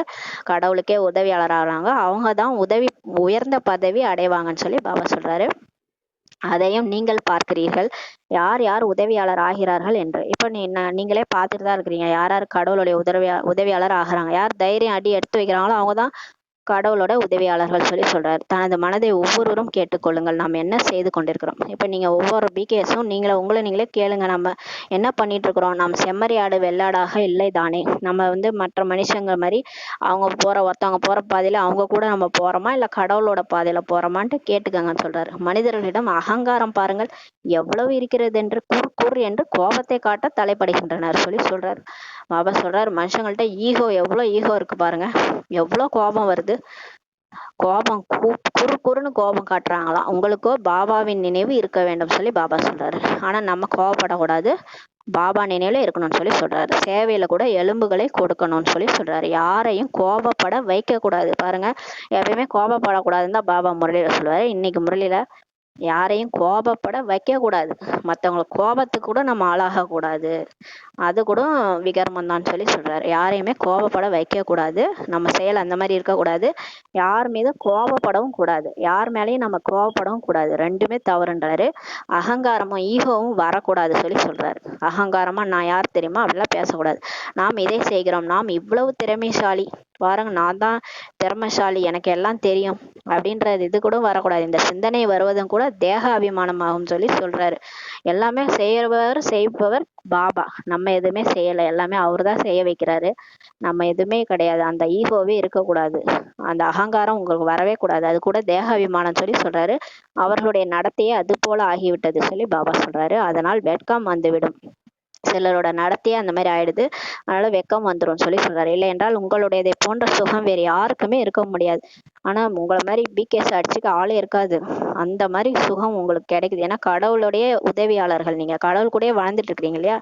கடவுளுக்கே உதவியாளர் ஆகிறாங்க, அவங்கதான் உயர்ந்த பதவி அடைவாங்கன்னு சொல்லி பாபா சொல்றாரு. அதையும் நீங்கள் பார்க்கிறீர்கள், யார் யார் உதவியாளர் ஆகிறார்கள் என்று. இப்ப நீங்களே பார்த்துட்டு தான் இருக்கிறீங்க, யார் யார் கடவுளுடைய உதவியாளர் ஆகிறாங்க. யார் தைரியம் அடி எடுத்து வைக்கிறாங்களோ அவங்கதான் கடவுளோட உதவியாளர்கள் சொல்லி சொல்றாரு. தனது மனதை ஒவ்வொருவரும் கேட்டுக்கொள்ளுங்கள், நாம் என்ன செய்து கொண்டிருக்கிறோம். இப்ப நீங்க ஒவ்வொரு பிகேஸும் உங்களை நீங்களே கேளுங்க, நம்ம என்ன பண்ணிட்டு இருக்கிறோம். நாம் செம்மறியாடு வெள்ளாடாக இல்லை தானே. நம்ம வந்து மற்ற மனுஷங்க மாதிரி ஒருத்தவங்க போற பாதையில அவங்க கூட நம்ம போறோமா, இல்ல கடவுளோட பாதையில போறோமான்ட்டு கேட்டுக்கங்கன்னு சொல்றாரு. மனிதர்களிடம் அகங்காரம் பாருங்கள் எவ்வளவு இருக்கிறது என்று, குர் என்று கோபத்தை காட்ட தலைப்படுகின்றனர் சொல்லி சொல்றாரு. பாபா சொல்றாரு, மனுஷங்கள்ட்ட எவ்வளவு ஈகோ இருக்கு பாருங்க, எவ்வளவு கோபம் வருது. கோபம் குறுன்னு கோபம் காட்டுறாங்களாம். உங்களுக்கோ பாபாவின் நினைவு இருக்க வேண்டும் சொல்லி பாபா சொல்றாரு. ஆனா நம்ம கோபப்படக்கூடாது, பாபா நினைவுல இருக்கணும்னு சொல்லி சொல்றாரு. சேவையில கூட எலும்புகளை கொடுக்கணும்னு சொல்லி சொல்றாரு. யாரையும் கோபப்பட வைக்க கூடாது. பாருங்க, எப்பயுமே கோபப்படக்கூடாதுன்னு தான் பாபா முரளியில சொல்லுவாரு. இன்னைக்கு முரளியில யாரையும் கோபப்பட வைக்க கூடாது, மத்தவங்களை கோபத்துக்கு கூட நம்ம ஆளாக கூடாது, அது கூட விகர்மம் தான் சொல்லி சொல்றாரு. யாரையுமே கோபப்பட வைக்க கூடாது, நம்ம செயல் அந்த மாதிரி இருக்கக்கூடாது. யார் மீதும் கோபப்படவும் கூடாது, யார் மேலேயும் நம்ம கோபப்படவும் கூடாது, ரெண்டுமே தவறுன்றாரு. அகங்காரமும் ஈகோவும் வரக்கூடாது சொல்லி சொல்றாரு. அகங்காரமா நான் யார் தெரியுமா அப்படிலாம் பேசக்கூடாது. நாம் இதை செய்கிறோம், நாம் இவ்வளவு திறமைசாலி, பாருங்க நான் தான் திறமைசாலி, எனக்கு எல்லாம் தெரியும் அப்படின்றது இது கூட வரக்கூடாது. இந்த சிந்தனை வருவதும் கூட தேக அபிமானமாகும் சொல்லி சொல்றாரு. எல்லாமே செய்பவர் பாபா. நம்ம எதுவுமே செய்யலை, எல்லாமே அவர் தான் செய்ய வைக்கிறாரு. நம்ம எதுவுமே கிடையாது. அந்த ஈகோவே இருக்கக்கூடாது, அந்த அகங்காரம் உங்களுக்கு வரவே கூடாது. அது கூட தேக அபிமானம் சொல்லி சொல்றாரு. அவர்களுடைய நடத்தையே அது போல ஆகிவிட்டது சொல்லி பாபா சொல்றாரு. அதனால் வெட்கம் வந்துவிடும். சிலரோட நடத்தையே அந்த மாதிரி ஆயிடுது, அதனால வெக்கம் வந்துரும் சொல்லி சொல்றாரு. இல்லை என்றால் உங்களுடையதை போன்ற சுகம் வேறு யாருக்குமே இருக்க முடியாது. ஆனா உங்களை மாதிரி பிகேஸ் அடிச்சுக்க ஆளே இருக்காது. அந்த மாதிரி சுகம் உங்களுக்கு கிடைக்குது. ஏன்னா கடவுளுடைய உதவியாளர்கள் நீங்க, கடவுள் கூடயே வாழ்ந்துட்டு இருக்கிறீங்க இல்லையா.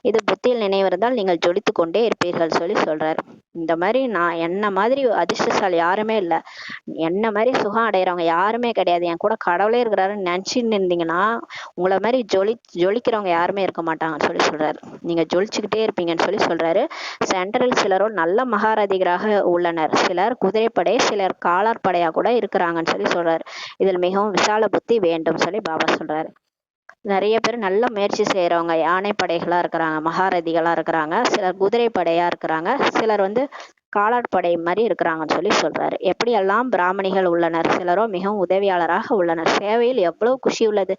இது புத்தியில் நினைவு இருந்தால் நீங்கள் ஜொலித்து கொண்டே இருப்பீர்கள் சொல்லி சொல்றாரு. இந்த மாதிரி நான் என்ன மாதிரி அதிர்ஷ்டசாலி யாருமே இல்லை, என்ன மாதிரி சுகம் அடைகிறவங்க யாருமே கிடையாது. என் கூட கடவுளே இருக்கிறாருன்னு நினைச்சுன்னு இருந்தீங்கன்னா உங்களை மாதிரி ஜொலிக்கிறவங்க யாருமே இருக்க மாட்டாங்கன்னு சொல்லி சொல்றாரு. நீங்க ஜொலிச்சுக்கிட்டே இருப்பீங்கன்னு சொல்லி சொல்றாரு. சென்ட்ரல் சிலரோ நல்ல மகாரதிகராக உள்ளனர், சிலர் குதிரைப்படை, சிலர் காலாட்படையா கூட இருக்கிறாங்கன்னு சொல்லி சொல்றாரு. இதில் மிகவும் விசால புத்தி வேண்டும் சொல்லி பாபா சொல்றாரு. நிறைய பேர் நல்ல முயற்சி செய்யறவங்க யானை படைகளா இருக்கிறாங்க, மகாரதிகளா இருக்கிறாங்க, சிலர் குதிரை படையா இருக்கிறாங்க, சிலர் காலாட்படை மாதிரி இருக்கிறாங்கன்னு சொல்லி சொல்றாரு. எப்படியெல்லாம் பிராமணிகள் உள்ளனர், சிலரோ மிகவும் உதவியாளராக உள்ளனர். சேவையில் எவ்வளவு குஷி உள்ளது.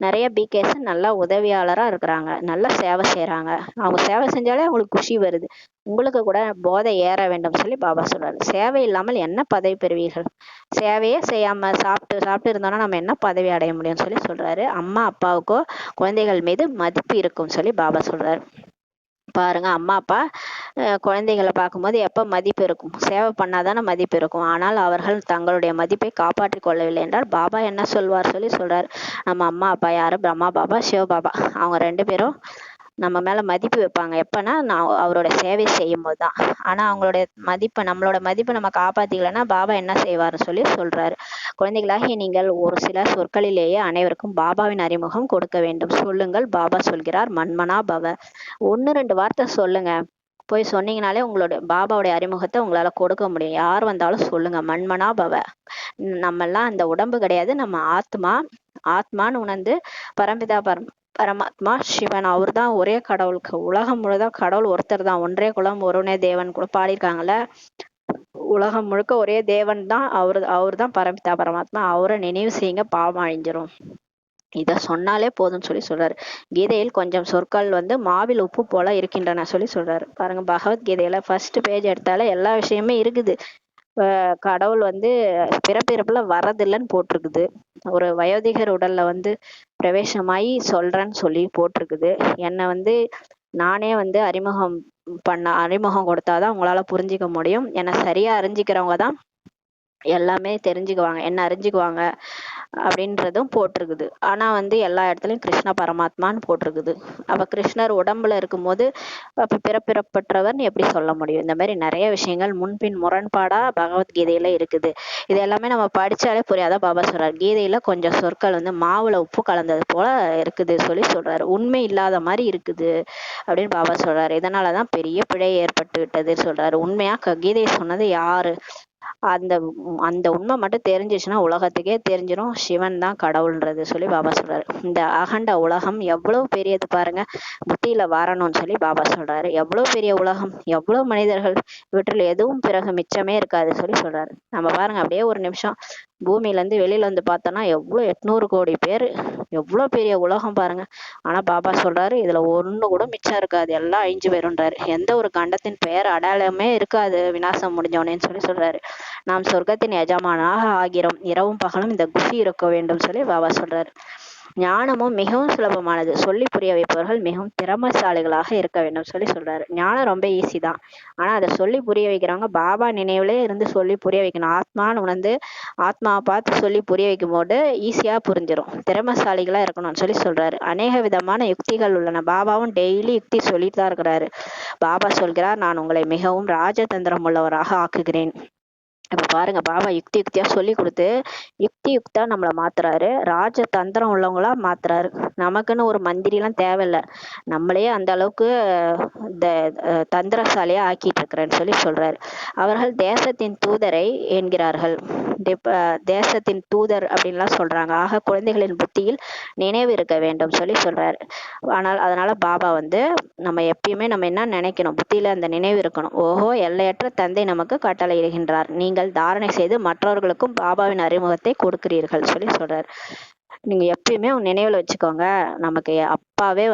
நிறைய பிகேஸ் நல்லா உதவியாளரா இருக்கிறாங்க, நல்ல சேவை செய்யறாங்க. அவங்க சேவை செஞ்சாலே அவங்களுக்கு குஷி வருது. உங்களுக்கு கூட போதை ஏற வேண்டும் சொல்லி பாபா சொல்றாரு. சேவை இல்லாமல் என்ன பதவி பெறுவீர்கள். சேவையே செய்யாம சாப்பிட்டு சாப்பிட்டு இருந்தோம்னா நம்ம என்ன பதவி அடைய முடியும்னு சொல்லி சொல்றாரு. அம்மா அப்பாவுக்கோ குழந்தைகள் மீது மதிப்பு இருக்கும் சொல்லி பாபா சொல்றாரு. பாருங்க, அம்மா அப்பா குழந்தைகளை பார்க்கும்போது எப்ப மதிப்பு இருக்கும், சேவை பண்ணாதானே மதிப்பு இருக்கும். ஆனால் அவர்கள் தங்களுடைய மதிப்பை காப்பாற்றிக் கொள்ளவில்லை என்றால் பாபா என்ன சொல்வார் சொல்லி சொல்றாரு. நம்ம அம்மா அப்பா யாரு, பிரம்மா பாபா, சிவ பாபா, அவங்க ரெண்டு பேரும் நம்ம மேல மதிப்பு வைப்பாங்க எப்பன்னா நான் அவரோட சேவை செய்யும் போதுதான். ஆனா அவங்களுடைய மதிப்பை, நம்மளோட மதிப்பை நம்ம காப்பாத்திக்கலன்னா பாபா என்ன செய்வாருன்னு சொல்லி சொல்றாரு. குழந்தைகளாகிய நீங்கள் ஒரு சில சொற்களிலேயே அனைவருக்கும் பாபாவின் அறிமுகம் கொடுக்க வேண்டும். சொல்லுங்கள், பாபா சொல்கிறார், மன்மனா பவ. ஒன்னு ரெண்டு வார்த்தை சொல்லுங்க, போய் சொன்னீங்கனாலே உங்களோட பாபாவுடைய அறிமுகத்தை உங்களால கொடுக்க முடியும். யார் வந்தாலும் சொல்லுங்க, மன்மனா பவ. நம்ம எல்லாம் அந்த உடம்பு கிடையாது, நம்ம ஆத்மா. ஆத்மான்னு உணர்ந்து பரம்பிதா பரமாத்மா சிவன் அவர் தான் ஒரே கடவுளுக்கு, உலகம் முழுதான் கடவுள் ஒருத்தர் தான். ஒன்றே குலம் ஒருவனே தேவன் கூட பாடியிருக்காங்கல்ல. உலகம் முழுக்க ஒரே தேவன் தான், அவரு தான் பரம்பிதா பரமாத்மா. அவரை நினைவு செய்யுங்க, பாவம் அழிஞ்சிரும். இத சொன்னாலே போதும்னு சொல்லி சொல்றாரு. கீதையில் கொஞ்சம் சொற்கள் மாவில் உப்பு போல இருக்கின்றன சொல்லி சொல்றாரு. பாருங்க, பகவத்கீதையில ஃபர்ஸ்ட் பேஜ் எடுத்தாலே எல்லா விஷயமே இருக்குது. கடவுள் பிறப்பிறப்புல வர்றதில்லைன்னு போட்டிருக்குது. ஒரு வயோதிகர் உடல்ல பிரவேசமாயி சொல்றேன்னு சொல்லி போட்டிருக்குது. என்னை நானே அறிமுகம் கொடுத்தாதான் உங்களால புரிஞ்சிக்க முடியும். என்னை சரியா அறிஞ்சிக்கிறவங்க தான் எல்லாமே தெரிஞ்சுக்குவாங்க, என்ன அறிஞ்சுக்குவாங்க அப்படின்றதும் போட்டிருக்குது. ஆனா எல்லா இடத்துலயும் கிருஷ்ண பரமாத்மான்னு போட்டிருக்குது. அப்ப கிருஷ்ணர் உடம்புல இருக்கும்போது அப்ப பிறப்பிறப்பற்றவர்னு எப்படி சொல்ல முடியும்? இந்த மாதிரி நிறைய விஷயங்கள் முன்பின் முரண்பாடா பகவத்கீதையில இருக்குது. இது எல்லாமே நம்ம படிச்சாலே புரியாத. பாபா சொல்றாரு, கீதையில கொஞ்சம் சொற்கள் மாவுல உப்பு கலந்தது போல இருக்குது சொல்லி சொல்றாரு. உண்மை இல்லாத மாதிரி இருக்குது அப்படின்னு பாபா சொல்றாரு. இதனாலதான் பெரிய பிழை ஏற்பட்டு விட்டது சொல்றாரு. உண்மையா கீதை சொன்னது யாரு, அந்த அந்த உண்மை மட்டும் தெரிஞ்சிச்சுன்னா உலகத்துக்கே தெரிஞ்சிடும் சிவன் தான் கடவுள்ன்றது சொல்லி பாபா சொல்றாரு. இந்த அகண்ட உலகம் எவ்வளவு பெரியது பாருங்க, புத்தியில வரணும்னு சொல்லி பாபா சொல்றாரு. எவ்வளவு பெரிய உலகம், எவ்வளவு மனிதர்கள், இவற்றில் எதுவும் பிறகு மிச்சமே இருக்காது சொல்லி சொல்றாரு. நம்ம பாருங்க, அப்படியே ஒரு நிமிஷம் பூமியில இருந்து வெளியில பார்த்தோம்னா எவ்வளவு 800 கோடி பேர், எவ்வளவு பெரிய உலகம் பாருங்க. ஆனா பாபா சொல்றாரு, இதுல ஒண்ணு கூட மிச்சம் இருக்காது, எல்லாம் அழிஞ்சு போயிருன்றாரு. எந்த ஒரு கண்டத்தின் பெயர் அடையாளமே இருக்காது விநாசம் முடிஞ்சோனேன்னு சொல்லி சொல்றாரு. நாம் சொர்க்கத்தின் எஜமானாக ஆகிறோம். இரவும் பகலும் இந்த குஷி இருக்க வேண்டும் சொல்லி பாபா சொல்றாரு. ஞானமும் மிகவும் சுலபமானது, சொல்லி புரிய வைப்பவர்கள் மிகவும் திறமைசாலிகளாக இருக்க வேண்டும் சொல்லி சொல்றாரு. ஞானம் ரொம்ப ஈஸி தான், ஆனா அதை சொல்லி புரிய வைக்கிறவங்க பாபா நினைவுலே இருந்து சொல்லி புரிய வைக்கணும். ஆத்மான்னு ஆத்மாவை பார்த்து சொல்லி புரிய வைக்கும் போது ஈஸியா புரிஞ்சிடும். திறமைசாலிகளா இருக்கணும்னு சொல்லி சொல்றாரு. அநேக விதமான யுக்திகள் உள்ளன. பாபாவும் டெய்லி யுக்தி சொல்லிட்டு தான் இருக்கிறாரு. பாபா சொல்கிறார், நான் உங்களை மிகவும் ராஜதந்திரம் உள்ளவராக ஆக்குகிறேன். இப்ப பாருங்க பாபா யுக்தி யுக்தியா சொல்லி கொடுத்து யுக்தி யுக்தா நம்மளை மாத்துறாரு, ராஜ தந்திரம் உள்ளவங்களா மாத்துறாரு. நமக்குன்னு ஒரு மந்திரி எல்லாம் தேவையில்ல, நம்மளே அந்த அளவுக்கு இந்த தந்திரசாலியா ஆக்கிட்டு இருக்கிறேன்னு சொல்லி சொல்றாரு. அவர்கள் தேசத்தின் தூதரை என்கிறார்கள். தேசத்தின் தூதர் அப்படின்லாம் சொல்றாங்க. ஆக குழந்தைகளின் புத்தியில் நினைவு இருக்க வேண்டும் சொல்லி சொல்றாரு. ஆனால் அதனால பாபா நம்ம எப்பயுமே நம்ம என்ன நினைக்கணும், புத்தியில அந்த நினைவு இருக்கணும். ஓஹோ, எல்லையற்ற தந்தை நமக்கு கட்டளை இடுகின்றார், நீங்கள் தாரணை செய்து மற்றவர்களுக்கும் பாபாவின் அறிமுகத்தை கொடுக்கிறீர்கள் சொல்லி சொல்றாரு. நீங்க எப்பயுமே நினைவுல வச்சுக்கோங்க, நமக்கு அப்பாவே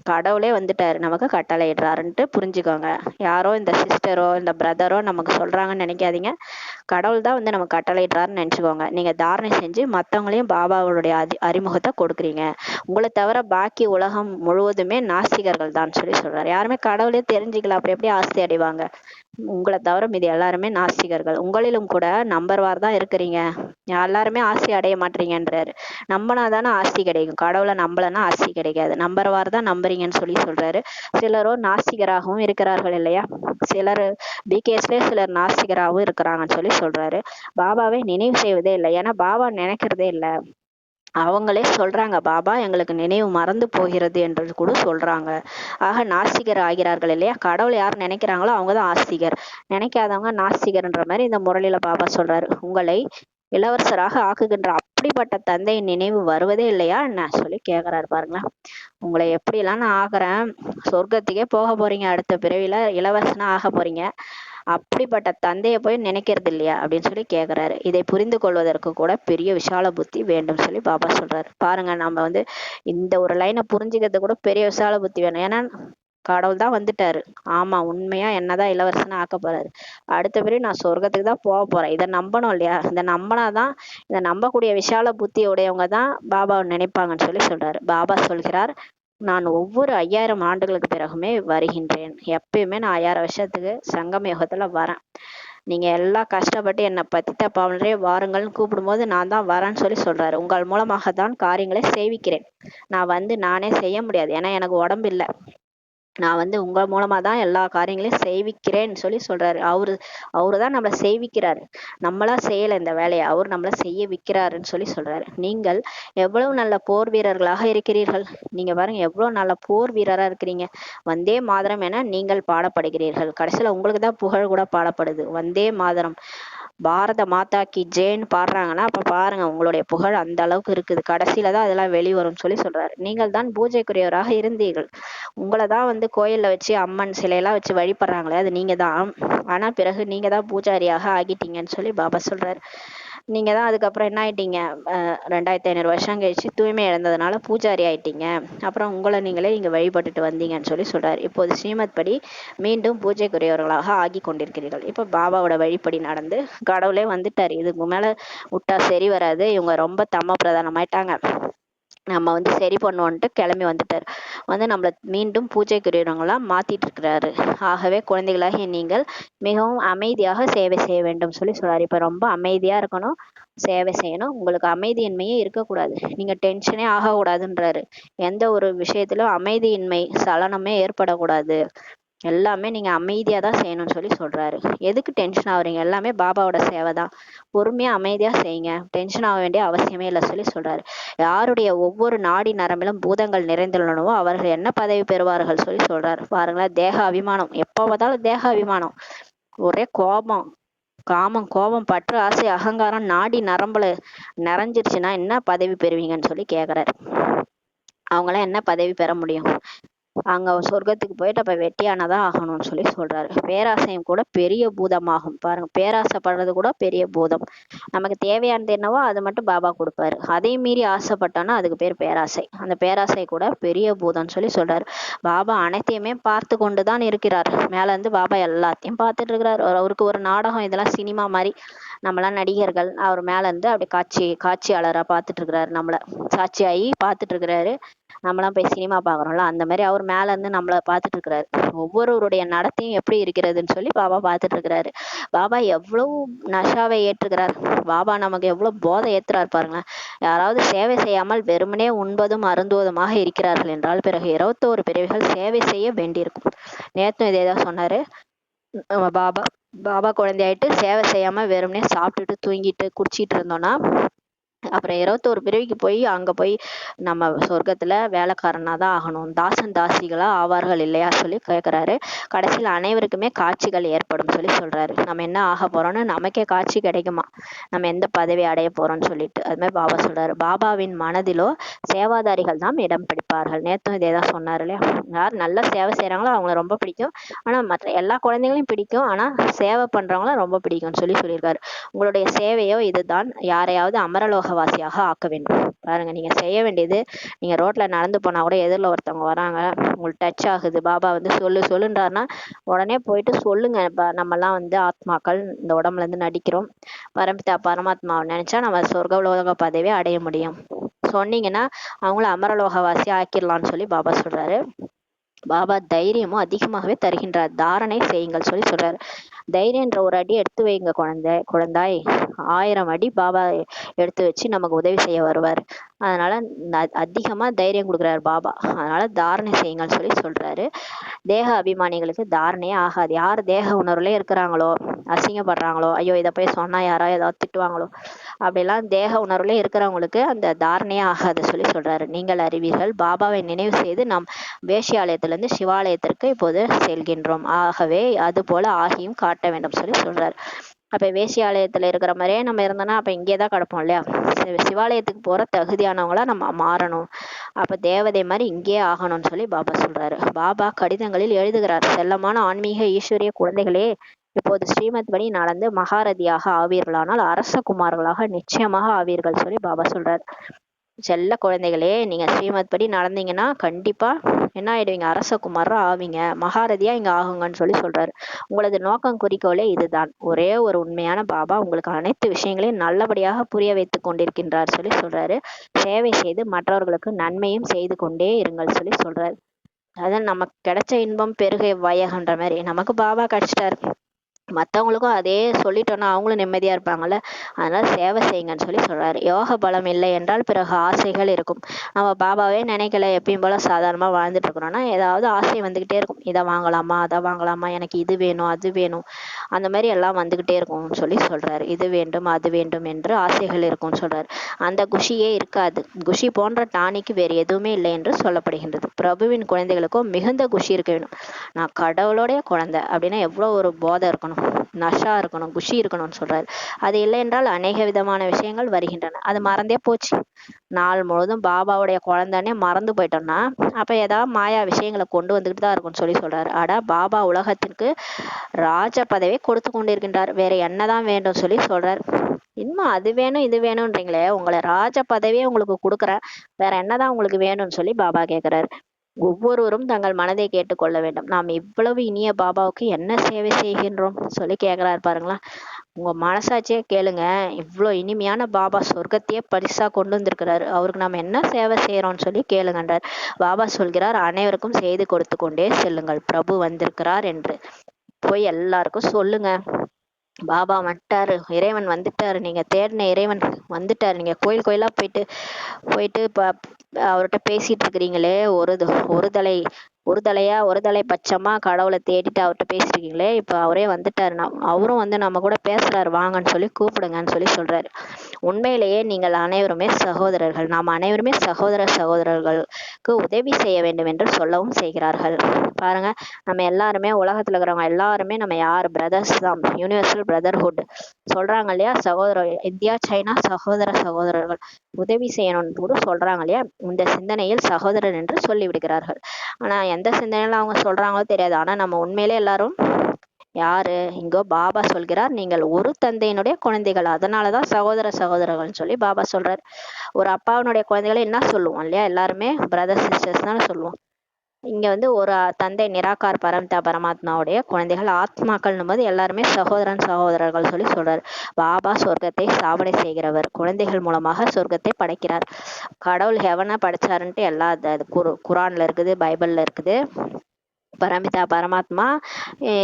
கடவுளே வந்துட்டாரு, நமக்கு கட்டளை இடுறாருன்ட்டு புரிஞ்சுக்கோங்க. யாரோ இந்த சிஸ்டரோ இந்த பிரதரோ நமக்கு சொல்றாங்கன்னு நினைக்காதீங்க, கடவுள் தான் நமக்கு கட்டளை இடுறாருன்னு நினைச்சுக்கோங்க. நீங்க தாரணை செஞ்சு மற்றவங்களையும் பாபாவுடைய அறிமுகத்தை கொடுக்குறீங்க. உங்களை தவிர பாக்கி உலகம் முழுவதுமே நாஸ்திகர்கள் தான் சொல்லி சொல்றாரு. யாருமே கடவுளே தெரிஞ்சுக்கல, அப்படி எப்படி ஆஸ்தி அடைவாங்க? உங்களை தவிர மீது எல்லாருமே நாஸ்திகர்கள். உங்களிலும் கூட நம்பர்வார் தான் இருக்கிறீங்க, எல்லாருமே ஆஸ்தி அடைய மாட்டீங்கன்றாரு. நம்பினாதானே ஆஸ்தி கிடைக்கும், கடவுளை நம்பலன்னா ஆஸ்தி கிடைக்காது. நம்பர்வார் தான் நம்புறீங்கன்னு சொல்லி சொல்றாரு. சிலரோ நாஸ்திகராகவும் இருக்கிறார்கள் இல்லையா, சிலர் பிகேஸ்லேயே சிலர் நாஸ்திகராகவும் இருக்கிறாங்கன்னு சொல்லி சொல்றாரு. பாபாவை நினைவு செய்வதே இல்லை, ஏன்னா பாபா நினைக்கிறதே இல்லை. அவங்களே சொல்றாங்க, பாபா எங்களுக்கு நினைவு மறந்து போகிறது என்று கூட சொல்றாங்க. ஆக நாஸ்திகர் ஆகிறார்கள் இல்லையா. கடவுள் யார் நினைக்கிறாங்களோ அவங்கதான் ஆஸ்திகர், நினைக்காதவங்க நாஸ்திகர்ன்ற மாதிரி இந்த முரளியில பாபா சொல்றாரு. உங்களை இளவரசராக ஆக்குகின்ற அப்படிப்பட்ட தந்தையின் நினைவு வருவதே இல்லையா என்ன சொல்லி கேக்குறாரு. பாருங்களேன், உங்களை எப்படி எல்லாம் நான் ஆகுறேன், சொர்க்கத்துக்கே போக போறீங்க, அடுத்த பிறவில இளவரசனா ஆக போறீங்க, அப்படிப்பட்ட தந்தைய போய் நினைக்கிறது இல்லையா அப்படின்னு சொல்லி கேக்குறாரு. இதை புரிந்து கொள்வதற்கு கூட பெரிய விஷால புத்தி வேண்டும் சொல்லி பாபா சொல்றாரு. பாருங்க, நம்ம இந்த ஒரு லைனை புரிஞ்சுக்கிறது கூட பெரிய விஷால புத்தி வேணும். ஏன்னா கடவுள் தான் வந்துட்டாரு, ஆமா உண்மையா என்னதான் இளவரசனா ஆக்க போறாரு, அடுத்த பிறகு நான் சொர்க்கத்துக்கு தான் போக போறேன், இதை நம்பணும் இல்லையா. இதை நம்பினாதான், இதை நம்பக்கூடிய விஷால புத்தி உடையவங்க தான் பாபாவை நினைப்பாங்கன்னு சொல்லி சொல்றாரு. பாபா சொல்கிறார், நான் ஒவ்வொரு 5000 ஆண்டுகளுக்கு பிறகுமே வருகின்றேன். எப்பயுமே நான் 5000 வருஷத்துக்கு சங்கம யுகத்துல வரேன். நீங்க எல்லாம் கஷ்டப்பட்டு என்னை பத்தித்த பாவனரே வாருங்கள்னு கூப்பிடும்போது நான் தான் வரேன்னு சொல்லி சொல்றாரு. உங்கள் மூலமாக தான் காரியங்களை செய்விக்கிறேன். நான் நானே செய்ய முடியாது, ஏன்னா எனக்கு உடம்பு இல்லை. நான் உங்க மூலமா தான் எல்லா காரியங்களையும் செய்விக்கிறேன்னு சொல்லி சொல்றாரு. அவருதான் நம்மளை செய்விக்கிறாரு, நம்மளா செய்யல இந்த வேலையை, அவர் நம்மளை செய்ய வைக்கிறாருன்னு சொல்லி சொல்றாரு. நீங்கள் எவ்வளவு நல்ல போர் வீரர்களாக இருக்கிறீர்கள், நீங்க பாருங்க எவ்வளவு நல்ல போர் வீரரா இருக்கிறீங்க. வந்தே மாதரம் என நீங்கள் பாடப்படுகிறீர்கள். கடைசியில உங்களுக்கு தான் புகழ் கூட பாடப்படுது. வந்தே மாதரம், பாரத மாதா கி ஜெய்ன்னு பாடுறாங்கன்னா அப்ப பாருங்க உங்களுடைய புகழ் அந்த அளவுக்கு இருக்குது. கடைசியில தான் அதெல்லாம் வெளிவரும் சொல்லி சொல்றாரு. நீங்கள் தான் பூஜைக்குரியவராக இருந்தீர்கள். உங்களை தான் கோயில்ல வச்சு அம்மன் சிலையெல்லாம் வச்சு வழிபடுறாங்களே, அது நீங்க தான். ஆனா பிறகு நீங்க தான் பூஜாரியாக ஆகிட்டீங்கன்னு சொல்லி பாபா சொல்றாரு. நீங்க தான் அதுக்கப்புறம் என்ன ஆயிட்டீங்க, 2500 வருஷம் கழிச்சு தூய்மை இழந்ததுனால பூஜாரி ஆயிட்டீங்க. அப்புறம் உங்களை நீங்களே இங்க வழிபட்டுட்டு வந்தீங்கன்னு சொல்லி சொல்றாரு. இப்போது ஸ்ரீமத் படி மீண்டும் பூஜைக்குரியவர்களாக ஆகி கொண்டிருக்கிறீர்கள். இப்ப பாபாவோட வழிப்படி நடந்து கடவுளே வந்துட்டாரு. இதுக்கு மேல விட்டா சரி வராது, இவங்க ரொம்ப தம்ம பிரதானமாயிட்டாங்க, நம்ம சரி பண்ணுவோன்ட்டு கிளம்பி வந்துட்டாரு. நம்மளை மீண்டும் பூஜைக்குரியவங்களா மாத்திட்டு இருக்கிறாரு. ஆகவே குழந்தைகளாகிய நீங்கள் மிகவும் அமைதியாக சேவை செய்ய வேண்டும் சொல்லி சொல்றாரு. இப்ப ரொம்ப அமைதியா இருக்கணும், சேவை செய்யணும். உங்களுக்கு அமைதியின்மையே இருக்கக்கூடாது, நீங்க டென்ஷனே ஆகக்கூடாதுன்றாரு. எந்த ஒரு விஷயத்திலும் அமைதியின்மை சலனமே ஏற்படக்கூடாது, எல்லாமே நீங்க அமைதியா தான் செய்யணும்னு சொல்லி சொல்றாரு. எதுக்கு டென்ஷன் ஆகுறீங்க, எல்லாமே பாபாவோட சேவை தான், பொறுமையா அமைதியா செய்யுங்க, டென்ஷன் ஆக வேண்டிய அவசியமே இல்லை சொல்லி சொல்றாரு. யாருடைய ஒவ்வொரு நாடி நரம்பிலும் பூதங்கள் நிறைந்துள்ளனவோ அவர்கள் என்ன பதவி பெறுவார்கள் சொல்லி சொல்றாரு. பாருங்களேன், தேக அபிமானம், எப்போ பார்த்தாலும் தேக அபிமானம், ஒரே கோபம், காமம், கோபம், பற்று, ஆசை, அகங்காரம் நாடி நரம்புல நிறைஞ்சிருச்சுன்னா என்ன பதவி பெறுவீங்கன்னு சொல்லி கேக்குறாரு. அவங்களாம் என்ன பதவி பெற முடியும், அங்க சொர்க்கத்துக்கு போயிட்டு அப்ப வெட்டியானதான் ஆகணும்னு சொல்லி சொல்றாரு. பேராசையும் கூட பெரிய பூதமாகும். பாருங்க, பேராசைப்படுறது கூட பெரிய பூதம். நமக்கு தேவையானது என்னவோ அது மட்டும் பாபா கொடுப்பாரு, அதையும் மீறி ஆசைப்பட்டோம்னா அதுக்கு பேர் பேராசை. அந்த பேராசை கூட பெரிய பூதம்னு சொல்லி சொல்றாரு. பாபா அனைத்தையுமே பார்த்து கொண்டுதான் இருக்கிறார். மேல பாபா எல்லாத்தையும் பார்த்துட்டு இருக்கிறார். அவருக்கு ஒரு நாடகம், இதெல்லாம் சினிமா மாதிரி, நம்மளாம் நடிகர்கள், அவர் மேல அப்படி காட்சியாளரா பார்த்துட்டு இருக்கிறாரு, நம்மள சாட்சியாகி பார்த்துட்டு இருக்கிறாரு. நம்மளாம் போய் சினிமா பாக்குறோம்ல, அந்த மாதிரி அவர் மேல நம்மள பார்த்துட்டு இருக்கிறாரு. ஒவ்வொருவருடைய நடத்தையும் எப்படி இருக்கிறதுன்னு சொல்லி பாபா பார்த்துட்டு இருக்கிறாரு. பாபா எவ்வளவு நஷாவை ஏற்றுகிறார், பாபா நமக்கு எவ்வளவு போதை ஏத்துறாரு பாருங்களேன். யாராவது சேவை செய்யாமல் வெறுமனே உண்பதும் அருந்துவதுமாக இருக்கிறார்கள் என்றால் பிறகு 21 பிறவிகள் சேவை செய்ய வேண்டியிருக்கும். நேத்தும் இதேதான் சொன்னாரு. நம்ம பாபா பாபா குழந்தையாயிட்டு சேவை செய்யாம வெறுமனே சாப்பிட்டுட்டு தூங்கிட்டு குடிச்சிட்டு இருந்தோம்னா அப்புறம் 21 பிறவிக்கு போய் அங்க போய் நம்ம சொர்க்கத்துல வேலைக்காரனா தான் ஆகணும், தாசன் தாசிகளா ஆவார்கள் இல்லையா சொல்லி கேட்கிறாரு. கடைசியில் அனைவருக்குமே காட்சிகள் ஏற்படும் சொல்லி சொல்றாரு. நம்ம என்ன ஆக போறோம்னு நமக்கே காட்சி கிடைக்குமா, நம்ம எந்த பதவி அடைய போறோம்னு சொல்லிட்டு. அது மாதிரி பாபா சொல்றாரு, பாபாவின் மனதிலோ சேவாதாரிகள் தான் இடம் பிடிப்பார்கள். நேத்தும் இதே தான் சொன்னாரு இல்லையா. யார் நல்ல சேவை செய்யறாங்களோ அவங்கள ரொம்ப பிடிக்கும், ஆனா மற்ற எல்லா குழந்தைகளையும் பிடிக்கும், ஆனா சேவை பண்றவங்கள ரொம்ப பிடிக்கும்னு சொல்லியிருக்காரு. உங்களுடைய சேவையோ இதுதான், யாரையாவது அமரலோகவாசியாக ஆக்க வேண்டும். பாருங்க, நீங்க செய்ய வேண்டியது, நீங்க ரோட்ல நடந்து போனா கூட எதிரில் ஒருத்தவங்க வராங்க, உங்களுக்கு டச் ஆகுது, பாபா வந்து சொல்லுன்றாருன்னா உடனே போயிட்டு சொல்லுங்க. நம்ம எல்லாம் வந்து ஆத்மாக்கள் இந்த உடம்புல இருந்து நடிக்கிறோம், பரம்பிதா பரமாத்மாவை நினைச்சா நம்ம சொர்க்கலோக பதவியை அடைய முடியும் சொன்னீங்கன்னா அவங்கள அமரலோகவாசி ஆக்கிடலாம்னு சொல்லி பாபா சொல்றாரு. பாபா தைரியமும் அதிகமாகவே தருகின்றார், தாரணை செய்யுங்கள் சொல்லி சொல்றாரு. தைரியன்ற ஒரு அடி எடுத்து வைங்க குழந்தாய், 1000 அடி பாபா எடுத்து வச்சு நமக்கு உதவி செய்ய வருவார். அதனால அதிகமா தைரியம் கொடுக்குறாரு பாபா. அதனால தாரணை செய்யுங்கன்னு சொல்லி சொல்றாரு. தேக அபிமானிகளுக்கு தாரணையே ஆகாது. யார் தேக உணர்வுல இருக்கிறாங்களோ, அசிங்கப்படுறாங்களோ, ஐயோ இதை போய் சொன்னா யாரோ ஏதாவது திட்டுவாங்களோ, அப்படிலாம் தேக உணர்வுல இருக்கிறவங்களுக்கு அந்த தாரணையே ஆகாது சொல்லி சொல்றாரு. நீங்கள் அறிவீர்கள், பாபாவை நினைவு செய்து நாம் வேஷ்யாலயத்திலிருந்து சிவாலயத்திற்கு இப்போது செல்கின்றோம், ஆகவே அது போல ஆகியும் காட்ட வேண்டும் சொல்லி சொல்றாரு. அப்ப வேசியாலயத்துல இருக்கிற மாதிரியே நம்ம இருந்தோம்னா அப்ப இங்கேதான் கிடப்போம் இல்லையா. சிவாலயத்துக்கு போற தகுதியானவங்களா நம்ம மாறணும், அப்ப தேவதை மாதிரி இங்கேயே ஆகணும்னு சொல்லி பாபா சொல்றாரு. பாபா கடிதங்களில் எழுதுகிறார், செல்லமான ஆன்மீக ஈஸ்வரிய குழந்தைகளே, இப்போது ஸ்ரீமத் படி நடந்து மகாரதியாக ஆவீர்களானால் அரச குமார்களாக நிச்சயமாக ஆவீர்கள் சொல்லி பாபா சொல்றாரு. செல்ல குழந்தைகளே, நீங்க ஸ்ரீமத் படி நடந்தீங்கன்னா கண்டிப்பா என்ன ஆயிடுவீங்க, அரசகுமாரா ஆவீங்க, மகாரதியா இங்க ஆகுங்கன்னு சொல்லி சொல்றாரு. உங்களது நோக்கம் குறிக்கோளே இதுதான். ஒரே ஒரு உண்மையான பாபா உங்களுக்கு அனைத்து விஷயங்களையும் நல்லபடியாக புரிய வைத்துக் கொண்டிருக்கின்றார் சொல்லி சொல்றாரு. சேவை செய்து மற்றவர்களுக்கு நன்மையும் செய்து கொண்டே இருங்கள் சொல்லி சொல்றாரு. அதான் நமக்கு கிடைச்ச இன்பம் பெருகை வையகன்ற மாதிரி நமக்கு பாபா கிடைச்சிட்டாரு, மற்றவங்களுக்கும் அதே சொல்லிட்டோம்னா அவங்களும் நிம்மதியா இருப்பாங்கல்ல. அதனால சேவை செய்யுங்கன்னு சொல்லி சொல்றாரு. யோக பலம் இல்லை என்றால் பிறகு ஆசைகள் இருக்கும். நம்ம பாபாவே நினைக்கல, எப்பயும் போல சாதாரணமா வாழ்ந்துட்டு இருக்கிறோம்னா ஏதாவது ஆசை வந்துகிட்டே இருக்கும். இதை வாங்கலாமா, அதை வாங்கலாமா, எனக்கு இது வேணும் அது வேணும், அந்த மாதிரி எல்லாம் வந்துகிட்டே இருக்கும்னு சொல்லி சொல்றாரு. இது வேண்டும் அது வேண்டும் என்று ஆசைகள் இருக்கும்னு சொல்றாரு. அந்த குஷியே இருக்காது. குஷி போன்ற டானிக்கு வேறு எதுவுமே இல்லை என்று சொல்லப்படுகின்றது. பிரபுவின் குழந்தைகளுக்கும் மிகுந்த குஷி இருக்க வேண்டும். நான் கடவுளோடைய குழந்தை அப்படின்னா எவ்வளவு ஒரு போதை இருக்கணும், நஷா இருக்கணும், குஷி இருக்கணும்னு சொல்றாரு. அது இல்லை என்றால் அநேக விதமான விஷயங்கள் வருகின்றன, அது மறந்தே போச்சு. நாள் முழுதும் பாபாவுடைய குழந்தைன்னே மறந்து போயிட்டோம்னா அப்ப ஏதாவது மாயா விஷயங்களை கொண்டு வந்துகிட்டு தான் இருக்கும்னு சொல்லி சொல்றாரு. ஆனா பாபா உலகத்திற்கு ராஜ பதவியை கொடுத்து கொண்டிருக்கின்றார், வேற என்னதான் வேண்டும் சொல்லி சொல்றாரு. இன்னும் அது வேணும் இது வேணும்ன்றீங்களே, உங்களை ராஜ பதவியே உங்களுக்கு கொடுக்குறேன், வேற என்னதான் உங்களுக்கு வேணும்னு சொல்லி பாபா கேட்கிறாரு. ஒவ்வொருவரும் தங்கள் மனதை கேட்டுக்கொள்ள வேண்டும், நாம் இவ்வளவு இனிய பாபாவுக்கு என்ன சேவை செய்கின்றோம் சொல்லி கேட்கிறாரு பாருங்களா. உங்க மனசாட்சியே கேளுங்க, இவ்வளவு இனிமையான பாபா சொர்க்கத்தையே பரிசா கொண்டு வந்திருக்கிறாரு, அவருக்கு நாம என்ன சேவை செய்யறோம்னு சொல்லி கேளுங்கன்றார். பாபா சொல்கிறார், அனைவருக்கும் செய்து கொடுத்து கொண்டே செல்லுங்கள், பிரபு வந்திருக்கிறார் என்று போய் எல்லாருக்கும் சொல்லுங்க. பாபா வந்துட்டாரு, இறைவன் வந்துட்டாரு, நீங்க தேடின இறைவன் வந்துட்டாரு. நீங்க கோயில் கோயிலா போயிட்டு போயிட்டு அவர்கிட்ட பேசிட்டு இருக்கிறீங்களே, ஒரு தலை பட்சமா கடவுளை தேடிட்டு அவர்கிட்ட பேசிருக்கீங்களே, இப்ப அவரே வந்துட்டாரு, அவரும் வந்து நம்ம கூட பேசுறாரு, வாங்கன்னு சொல்லி கூப்பிடுங்கன்னு சொல்லி சொல்றாரு. உண்மையிலேயே நீங்கள் அனைவருமே சகோதரர்கள், நாம் அனைவருமே சகோதரர்களுக்கு உதவி செய்ய வேண்டும் என்று சொல்லவும் செய்கிறார்கள். பாருங்க, நம்ம எல்லாருமே உலகத்துல இருக்கிறவங்க எல்லாருமே நம்ம யார் பிரதர்ஸ் தான், யூனிவர்சல் பிரதர்ஹுட் சொல்றாங்க இல்லையா. இந்தியா சைனா சகோதரர்கள், உதவி செய்யணும்னு கூட சொல்றாங்க இல்லையா. இந்த சிந்தனையில் சகோதரர் என்று சொல்லி விடுகிறார்கள். ஆனா எந்த சிந்தனையில அவங்க சொல்றாங்களோ தெரியாது. ஆனா நம்ம உண்மையிலே எல்லாரும் யாரு, இங்கோ பாபா சொல்கிறார், நீங்கள் ஒரு தந்தையினுடைய குழந்தைகள், அதனாலதான் சகோதரர்கள்னு சொல்லி பாபா சொல்றாரு. ஒரு அப்பாவினுடைய குழந்தைகளை என்ன சொல்லுவோம் இல்லையா, எல்லாருமே பிரதர் சிஸ்டர்ஸ் தானே சொல்லுவோம். இங்க வந்து ஒரு தந்தை நிராகார் பரமிதா பரமாத்மாவுடைய குழந்தைகள் ஆத்மாக்கள்னும் போது எல்லாருமே சகோதரர்கள் சொல்லி சொல்றாரு. பாபா சொர்க்கத்தை ஸ்தாபனை செய்கிறவர், குழந்தைகள் மூலமாக சொர்க்கத்தை படைக்கிறார். கடவுள் ஹெவனை படைச்சாருன்ட்டு எல்லா குரான்ல இருக்குது, பைபிள்ல இருக்குது. பரமிதா பரமாத்மா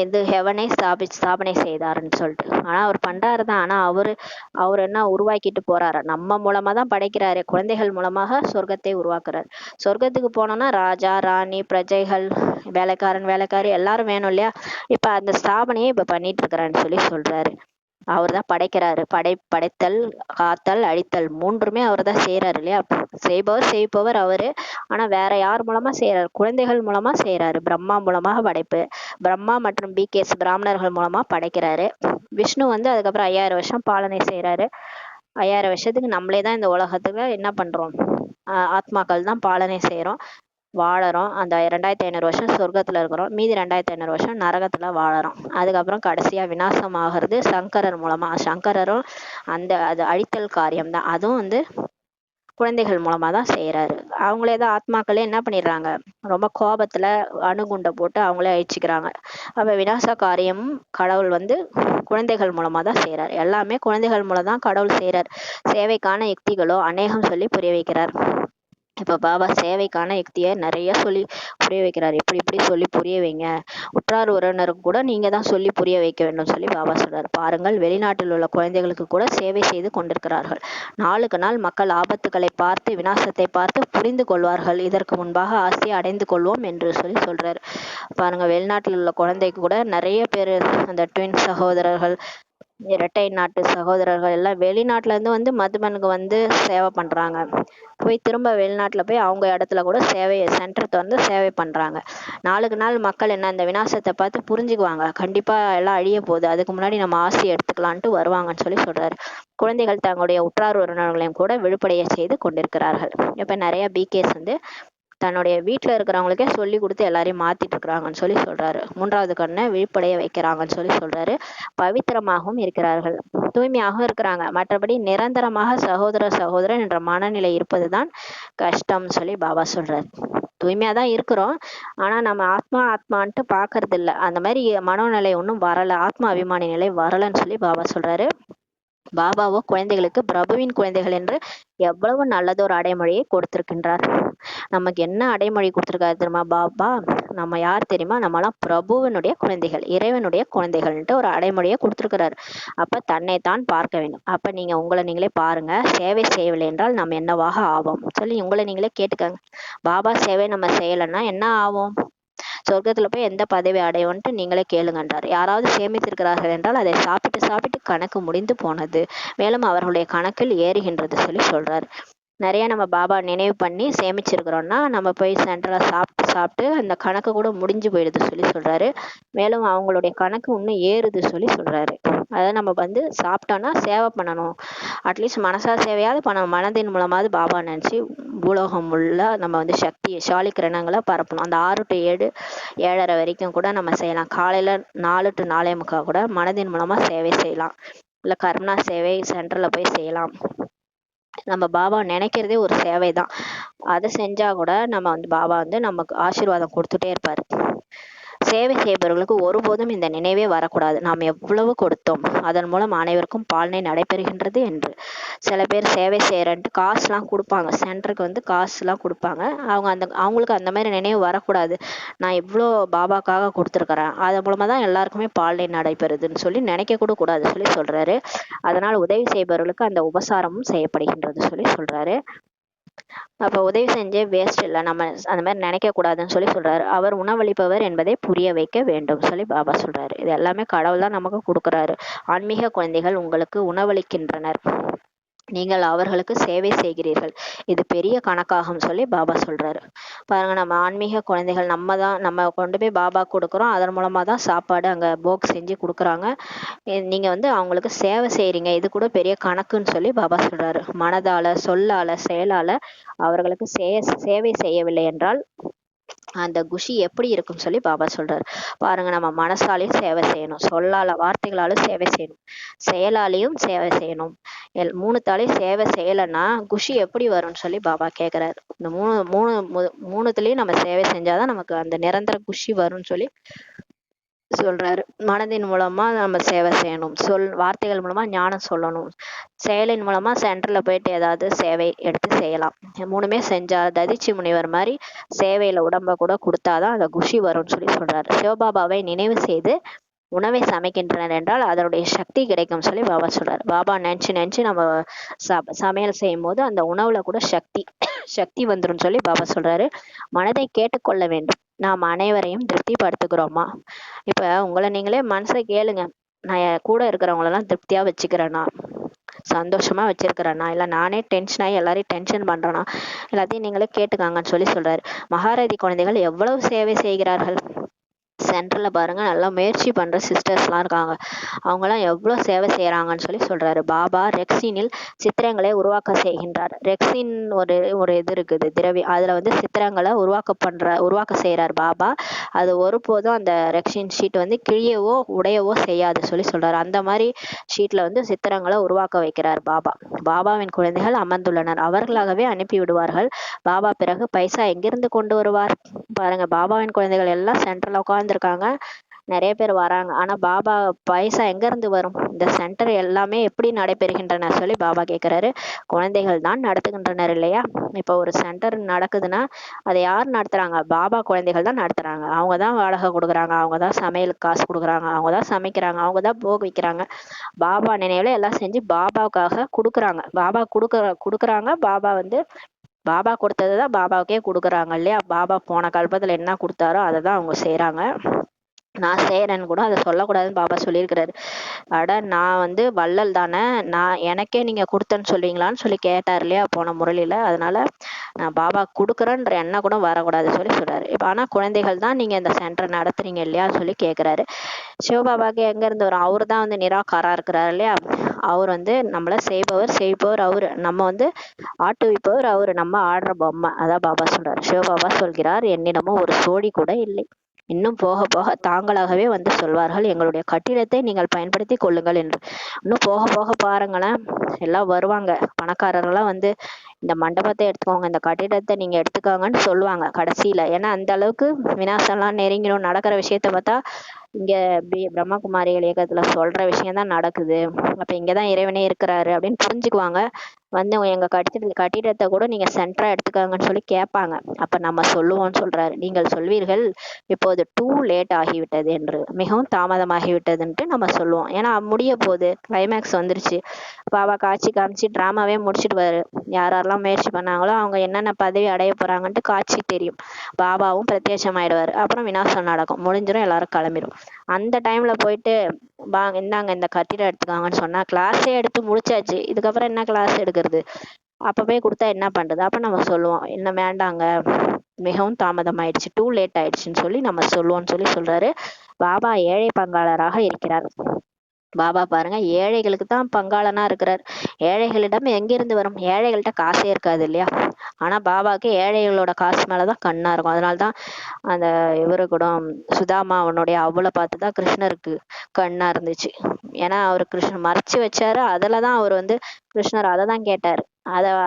இது ஹெவனை ஸ்தாபனை செய்தாருன்னு சொல்லிட்டு. ஆனா அவர் பண்றாரு தான், ஆனா அவர் என்ன உருவாக்கிட்டு போறாரு, நம்ம மூலமா தான் படைக்கிறாரு, குழந்தைகள் மூலமாக சொர்க்கத்தை உருவாக்குறாரு. சொர்க்கத்துக்கு போனோம்னா ராஜா ராணி பிரஜைகள் வேலைக்காரன் வேலைக்காரி எல்லாரும் வேணும் இல்லையா. இப்ப அந்த ஸ்தாபனையே இப்ப பண்ணிட்டு இருக்கிறான்னு சொல்லி சொல்றாரு. அவர் தான் படைக்கிறாரு. படைத்தல், காத்தல், அழித்தல் மூன்றுமே அவர் தான் செய்யறாரு இல்லையா. செய்பவர் அவரு. ஆனா வேற யார் மூலமா செய்யறாரு? குழந்தைகள் மூலமா செய்யறாரு. பிரம்மா மூலமாக படைப்பு, பிரம்மா மற்றும் பிகேஎஸ் பிராமணர்கள் மூலமா படைக்கிறாரு. விஷ்ணு வந்து அதுக்கப்புறம் 5000 வருஷம் பாலனை செய்யறாரு. 5000 வருஷத்துக்கு நம்மளே தான் இந்த உலகத்துல என்ன பண்றோம், ஆத்மாக்கள் தான் பாலனை செய்யறோம், வாழறோம். அந்த 2500 வருஷம் சொர்க்கத்துல இருக்கிறோம், மீதி 2500 வருஷம் நரகத்துல வாழறோம். அதுக்கப்புறம் கடைசியா விநாசம் ஆகிறது சங்கரர் மூலமா. சங்கரரும் அது அழித்தல் காரியம் தான், அதுவும் வந்து குழந்தைகள் மூலமா தான் செய்யறாரு. அவங்களே தான் ஆத்மாக்களே என்ன பண்ணிடுறாங்க, ரொம்ப கோபத்துல அணுகுண்டை போட்டு அவங்களே அழிச்சுக்கிறாங்க. அப்ப விநாச காரியம் கடவுள் வந்து குழந்தைகள் மூலமா தான் செய்யறாரு. எல்லாமே குழந்தைகள் மூலம் தான் கடவுள் செய்யறார். சேவைக்கான யுக்திகளோ அநேகம் சொல்லி புரிய வைக்கிறார். இப்ப பாபா சேவைக்கான யுக்தியை நிறைய சொல்லி புரிய வைக்கிறார். இப்படி சொல்லி புரிய வைங்க, உற்றார் உறவினருக்கு கூட நீங்க தான் சொல்லி புரிய வைக்க வேண்டும் சொல்லி பாபா சொல்றாரு. பாருங்கள், வெளிநாட்டில் உள்ள குழந்தைகளுக்கு கூட சேவை செய்து கொண்டிருக்கிறார்கள். நாளுக்கு நாள் மக்கள் ஆபத்துக்களை பார்த்து, விநாசத்தை பார்த்து புரிந்து கொள்வார்கள். இதற்கு முன்பாக ஆசையை அடைந்து கொள்வோம் என்று சொல்லி சொல்றாரு. பாருங்க, வெளிநாட்டில் உள்ள குழந்தைக்கு கூட நிறைய பேர், அந்த ட்வின் சகோதரர்கள், இரட்டை நாட்டு சகோதரர்கள் எல்லாம் வெளிநாட்டுல இருந்து வந்து மதுபனுக்கு வந்து சேவை பண்றாங்க. போய் திரும்ப வெளிநாட்டுல போய் அவங்க இடத்துல கூட சேவை சென்டர் திறந்து சேவை பண்றாங்க. நாளுக்கு நாள் மக்கள் என்ன இந்த விநாசத்தை பார்த்து புரிஞ்சுக்குவாங்க. கண்டிப்பா எல்லாம் அழிய போகுது, அதுக்கு முன்னாடி நம்ம ஆசை எடுத்துக்கலான்ட்டு வருவாங்கன்னு சொல்லி சொல்றாரு. குழந்தைகள் தங்களுடைய உற்றார் உறவினர்களையும் கூட விழுப்படைய செய்து கொண்டிருக்கிறார்கள். இப்ப நிறைய பிகேஸ் வந்து தன்னுடைய வீட்டுல இருக்கிறவங்களுக்கே சொல்லி கொடுத்து எல்லாரையும் மாத்திட்டு இருக்கிறாங்கன்னு சொல்லி சொல்றாரு. 3வது கண்ணை விழிப்படைய வைக்கிறாங்கன்னு சொல்லி சொல்றாரு. பவித்திரமாகவும் இருக்கிறார்கள், தூய்மையாகவும் இருக்கிறாங்க. மற்றபடி நிரந்தரமாக சகோதரன் என்ற மனநிலை இருப்பதுதான் கஷ்டம்னு சொல்லி பாபா சொல்றாரு. தூய்மையா தான் இருக்கிறோம், ஆனா நம்ம ஆத்மான்ட்டு பாக்குறது இல்ல. அந்த மாதிரி மனோநிலை ஒன்றும் வரல, ஆத்மா அபிமானி நிலை வரலன்னு சொல்லி பாபா சொல்றாரு. பாபாவோ குழந்தைகளுக்கு பிரபுவின் குழந்தைகள் என்று எவ்வளவு நல்லதொரு அடைமொழியை கொடுத்திருக்கின்றார். நமக்கு என்ன அடைமொழி கொடுத்திருக்காரு தெரியுமா பாபா? நம்ம யார் தெரியுமா? நம்மலாம் பிரபுவனுடைய குழந்தைகள், இறைவனுடைய குழந்தைகள்ன்ட்டு ஒரு அடைமொழியை கொடுத்திருக்கிறாரு. அப்ப தன்னைத்தான் பார்க்க வேண்டும். அப்ப நீங்க உங்களை நீங்களே பாருங்க. சேவை செய்யவில்லை என்றால் நம்ம என்னவாக ஆவோம் சொல்லி உங்களை நீங்களே கேட்டுக்கங்க. பாபா சேவை நம்ம செய்யலைன்னா என்ன ஆவோம்? சொர்க்கத்துல போய் எந்த பதவி அடையோன்ட்டு நீங்களே கேளுங்கன்றார். யாராவது சேமித்திருக்கிறார்கள் என்றால் அதை சாப்பிட்டு கணக்கு முடிந்து போனது, மேலும் அவர்களுடைய கணக்கில் ஏறுகின்றது சொல்லி சொல்றாரு. நிறைய நம்ம பாபா நினைவு பண்ணி சேமிச்சிருக்கிறோம்னா நம்ம போய் சென்டரா சாப்பிட்டு அந்த கணக்கு கூட முடிஞ்சு போயிடுது சொல்லி சொல்றாரு. மேலும் அவங்களுடைய கணக்கு இன்னும் ஏறுது சொல்லி சொல்றாரு. அதை நம்ம வந்து சாப்பிட்டோம்னா சேவை பண்ணணும், அட்லீஸ்ட் மனசா சேவையாவது பண்ணணும். மனதின் மூலமாவது பாபா நினைச்சு பூலோகம் உள்ள நம்ம வந்து ஷாலி கிரணங்களை பரப்பணும். அந்த 6 to 7, 7:30 வரைக்கும் கூட நம்ம செய்யலாம். காலையில 4 to 4:45 கூட மனதின் மூலமா சேவை செய்யலாம். இல்ல கருணா சேவை சென்டர்ல போய் செய்யலாம். நம்ம பாபா நினைக்கிறதே ஒரு சேவை தான். அதை செஞ்சா கூட நம்ம வந்து பாபா வந்து நமக்கு ஆசீர்வாதம் கொடுத்துட்டே இருப்பாரு. சேவை செய்பவர்களுக்கு ஒருபோதும் இந்த நினைவே வரக்கூடாது, நாம் எவ்வளவு கொடுத்தோம், அதன் மூலம் அனைவருக்கும் பாலனை நடைபெறுகின்றது என்று. சில பேர் சேவை செய்யறன்ட்டு காசுலாம் கொடுப்பாங்க, சென்டருக்கு வந்து காசுலாம் கொடுப்பாங்க. அவங்களுக்கு அந்த மாதிரி நினைவு வரக்கூடாது. நான் இவ்வளோ பாபாக்காக கொடுத்துருக்குறேன், அதன் மூலமா தான் எல்லாருக்குமே பாலனை நடைபெறுதுன்னு சொல்லி நினைக்க கூட கூடாது சொல்லி சொல்றாரு. அதனால் உதவி செய்பவர்களுக்கு அந்த உபசாரமும் செய்யப்படுகின்றது சொல்லி சொல்றாரு. அப்ப உதவி செஞ்சே வேஸ்ட் இல்லை, நம்ம அந்த மாதிரி நினைக்க கூடாதுன்னு சொல்லி சொல்றாரு. அவர் உணவளிப்பவர் என்பதை புரிய வைக்க வேண்டும் சொல்லி பாபா சொல்றாரு. இது எல்லாமே கடவுள் தான் நமக்கு கொடுக்குறாரு. ஆன்மீக குழந்தைகள் உங்களுக்கு உணவளிக்கின்றனர், நீங்கள் அவர்களுக்கு சேவை செய்கிறீர்கள், இது பெரிய கணக்காகும் சொல்லி பாபா சொல்றாரு. பாருங்க, நம்ம ஆன்மீக குழந்தைகள் நம்ம கொண்டு போய் பாபா கொடுக்குறோம், அதன் மூலமா தான் சாப்பாடு அங்க போக் செஞ்சு கொடுக்குறாங்க. நீங்க வந்து அவங்களுக்கு சேவை செய்யறீங்க, இது கூட பெரிய கணக்குன்னு சொல்லி பாபா சொல்றாரு. மனதால சொல்லால செயலால அவர்களுக்கு சேவை செய்யவில்லை என்றால் அந்த குஷி எப்படி இருக்கும்னு சொல்லி பாபா சொல்றாரு. பாருங்க, நம்ம மனசாலையும் சேவை செய்யணும், சொல்லால வார்த்தைகளாலும் சேவை செய்யணும், செயலாலையும் சேவை செய்யணும். 3தாலையும் சேவை செய்யலைன்னா குஷி எப்படி வரும்னு சொல்லி பாபா கேக்குறாரு. இந்த மூணுத்துலயும் நம்ம சேவை செஞ்சாதான் நமக்கு அந்த நிரந்தர குஷி வரும்னு சொல்லி சொல்றாரு. மனதின் மூலமா நம்ம சேவை செய்யணும், வார்த்தைகள் மூலமா ஞானம் சொல்லணும், செயலின் மூலமா சென்டர்ல போயிட்டு ஏதாவது சேவை எடுத்து செய்யலாம். 3மே செஞ்சா ததிச்சி முனிவர் மாதிரி சேவையில உடம்ப கூட கொடுத்தாதான் அந்த குஷி வரும்னு சொல்லி சொல்றாரு. சிவபாபாவை நினைவு செய்து உணவை சமைக்கின்றனர் என்றால் அதனுடைய சக்தி கிடைக்கும் சொல்லி பாபா சொல்றாரு. பாபா நினைச்சு நம்ம சமையல் செய்யும் போது அந்த உணவுல கூட சக்தி வந்துரும் சொல்லி பாபா சொல்றாரு. மனதை கேட்டுக்கொள்ள வேண்டும், நாம் அனைவரையும் திருப்திப்படுத்துகிறோமா? இப்ப உங்களை நீங்களே மனசை கேளுங்க. நான் என் கூட இருக்கிறவங்களெல்லாம் திருப்தியா வச்சுக்கிறேனா, சந்தோஷமா வச்சிருக்கிறேனா, இல்ல நானே டென்ஷன் ஆகி எல்லாரையும் டென்ஷன் பண்றேனா? எல்லாத்தையும் நீங்களே கேட்டுக்காங்கன்னு சொல்றாரு. மகாரதி குழந்தைகள் எவ்வளவு சேவை செய்கிறார்கள். சென்டர்ல பாருங்க, நல்லா முயற்சி பண்ற சிஸ்டர்ஸ்லாம் இருக்காங்க. அவங்கலாம் எவ்வளவு சேவை செய்யறாங்கன்னு சொல்றாரு. பாபா ரெக்சினில் சித்திரங்களை உருவாக்க செய்கின்றார். ரெக்சின் ஒரு ஒரு இது இருக்குது, திரவியம். அதுல சித்திரங்களை உருவாக்க செய்யறார் பாபா. அது ஒருபோதும் அந்த ரெக்சின் ஷீட் கிழியவோ உடையவோ செய்யாது சொல்றாரு. அந்த மாதிரி ஷீட்ல சித்திரங்களை உருவாக்க வைக்கிறார் பாபா. பாபாவின் குழந்தைகள் அமர்ந்துள்ளனர், அவர்களாகவே அனுப்பி விடுவார்கள். பாபா பிறகு பைசா எங்கிருந்து கொண்டு வருவார்? பாருங்க, பாபாவின் குழந்தைகள் எல்லாம் சென்டர்ல உட்கார்ந்துருக்காங்க, நிறைய பேர் வராங்க. ஆனா பாபா பைசா எங்க இருந்து வரும்? இந்த சென்டர் எல்லாமே எப்படி நடைபெறுகின்றன பாபா கேட்கிறாரு. குழந்தைகள் தான் நடத்துகின்றனர் இல்லையா? இப்ப ஒரு சென்டர் நடக்குதுன்னா அதை யார் நடத்துறாங்க? பாபா குழந்தைகள் தான் நடத்துறாங்க. அவங்கதான் வாடகை கொடுக்குறாங்க, அவங்கதான் சமையலுக்கு காசு கொடுக்குறாங்க, அவங்கதான் சமைக்கிறாங்க, அவங்கதான் போக வைக்கிறாங்க. பாபா நினைவுல எல்லாம் செஞ்சு பாபாவுக்காக கொடுக்குறாங்க. பாபா கொடுக்குறாங்க. பாபா கொடுத்ததுதான் பாபாவுக்கே கொடுக்குறாங்க இல்லையா? பாபா போன கல்பத்துல என்ன கொடுத்தாரோ அதை தான் அவங்க செய்யறாங்க. நான் செய்யறேன்னு கூட அதை சொல்லக்கூடாதுன்னு பாபா சொல்லியிருக்கிறாரு. அட, நான் வள்ளல் தானே, நான் எனக்கே நீங்க கொடுத்தேன்னு சொல்றீங்களான்னு கேட்டார் இல்லையா போன முரளியில. அதனால நான் பாபா கொடுக்குறேன்ற எண்ணம் கூட வரக்கூடாது சொல்றாரு. இப்ப ஆனா குழந்தைகள் தான் நீங்க இந்த சென்டர் நடத்துறீங்க இல்லையா கேக்குறாரு. சிவபாபாக்கு எங்க இருந்து வரும்? அவரு தான் நிராகாரா இருக்கிறாரு இல்லையா? அவர் நம்மள செய்பவர் அவரு, நம்ம ஆட்டுவிப்பவர் அவரு, நம்ம ஆடுற பொம்மை. அதான் பாபா சொல்றாரு. சிவபாபா சொல்கிறார், என்னிடமும் ஒரு சோடி கூட இல்லை. இன்னும் போக போக தாங்களாகவே சொல்வார்கள், எங்களுடைய கட்டிடத்தை நீங்கள் பயன்படுத்தி கொள்ளுங்கள் என்று. இன்னும் போக போக பாருங்களேன், எல்லாம் வருவாங்க. பணக்காரர்கள்லாம் இந்த மண்டபத்தை எடுத்துக்கோங்க, இந்த கட்டிடத்தை நீங்க எடுத்துக்கோங்கன்னு சொல்லுவாங்க கடைசியில. ஏன்னா அந்த அளவுக்கு விநாசம்லாம் நெருங்கிடும். நடக்கிற விஷயத்த பார்த்தா இங்க பிரம்மகுமாரிகள் இயக்கத்துல சொல்ற விஷயம் தான் நடக்குது. அப்ப இங்கதான் இறைவனே இருக்கிறாரு அப்படின்னு புரிஞ்சுக்குவாங்க. எங்க கட்டிடத்தை கூட நீங்க சென்டரா எடுத்துக்காங்கன்னு கேட்பாங்க. அப்ப நம்ம சொல்லுவோம்னு சொல்றாரு. நீங்கள் சொல்வீர்கள், இப்போது டூ லேட் ஆகிவிட்டது என்று, மிகவும் தாமதமாகிவிட்டதுன்ட்டு நம்ம சொல்லுவோம். ஏன்னா முடிய போகுது, கிளைமேக்ஸ் வந்துருச்சு. பாபா காட்சி காமிச்சு டிராமாவே முடிச்சிடுவாரு. யாரெல்லாம் முயற்சி பண்ணாங்களோ அவங்க என்னென்ன பதவி அடைய போறாங்கன்ட்டு காட்சி தெரியும். பாபாவும் பிரத்யட்சம் ஆயிடுவாரு. அப்புறம் விநாசம் நடக்கும், முடிஞ்சிடும், எல்லாரும் கிளம்பிடும். அந்த டைம்ல போயிட்டு வாங்க இந்தாங்க இந்த கட்டிடம் எடுத்துக்காங்கன்னு சொன்னா கிளாஸே எடுத்து முடிச்சாச்சு, இதுக்கப்புறம் என்ன கிளாஸ் எடுக்கிறது? அப்ப போய் கொடுத்தா என்ன பண்றது? அப்ப நம்ம சொல்லுவோம், என்ன வேண்டாங்க, மிகவும் தாமதம் ஆயிடுச்சு, டூ லேட் ஆயிடுச்சுன்னு நம்ம சொல்லுவோம்னு சொல்றாரு. பாபா ஏழை பங்காளராக இருக்கிறார். பாபா பாருங்க, ஏழைகளுக்கு தான் பங்காளனா இருக்கிறார். ஏழைகளிடம் எங்கிருந்து வரும்? ஏழைகள்கிட்ட காசே இருக்காது இல்லையா? ஆனா பாபாவுக்கு ஏழைகளோட காசு மேலதான் கண்ணா இருக்கும். அதனாலதான் அந்த இவரு கூட சுதாமா அவனுடைய அவளை பார்த்துதான் கிருஷ்ணருக்கு கண்ணா இருந்துச்சு. ஏன்னா அவரு கிருஷ்ணன் மறைச்சு வச்சாரு, அதுலதான் அவர் கிருஷ்ணர் அதை தான் கேட்டாரு.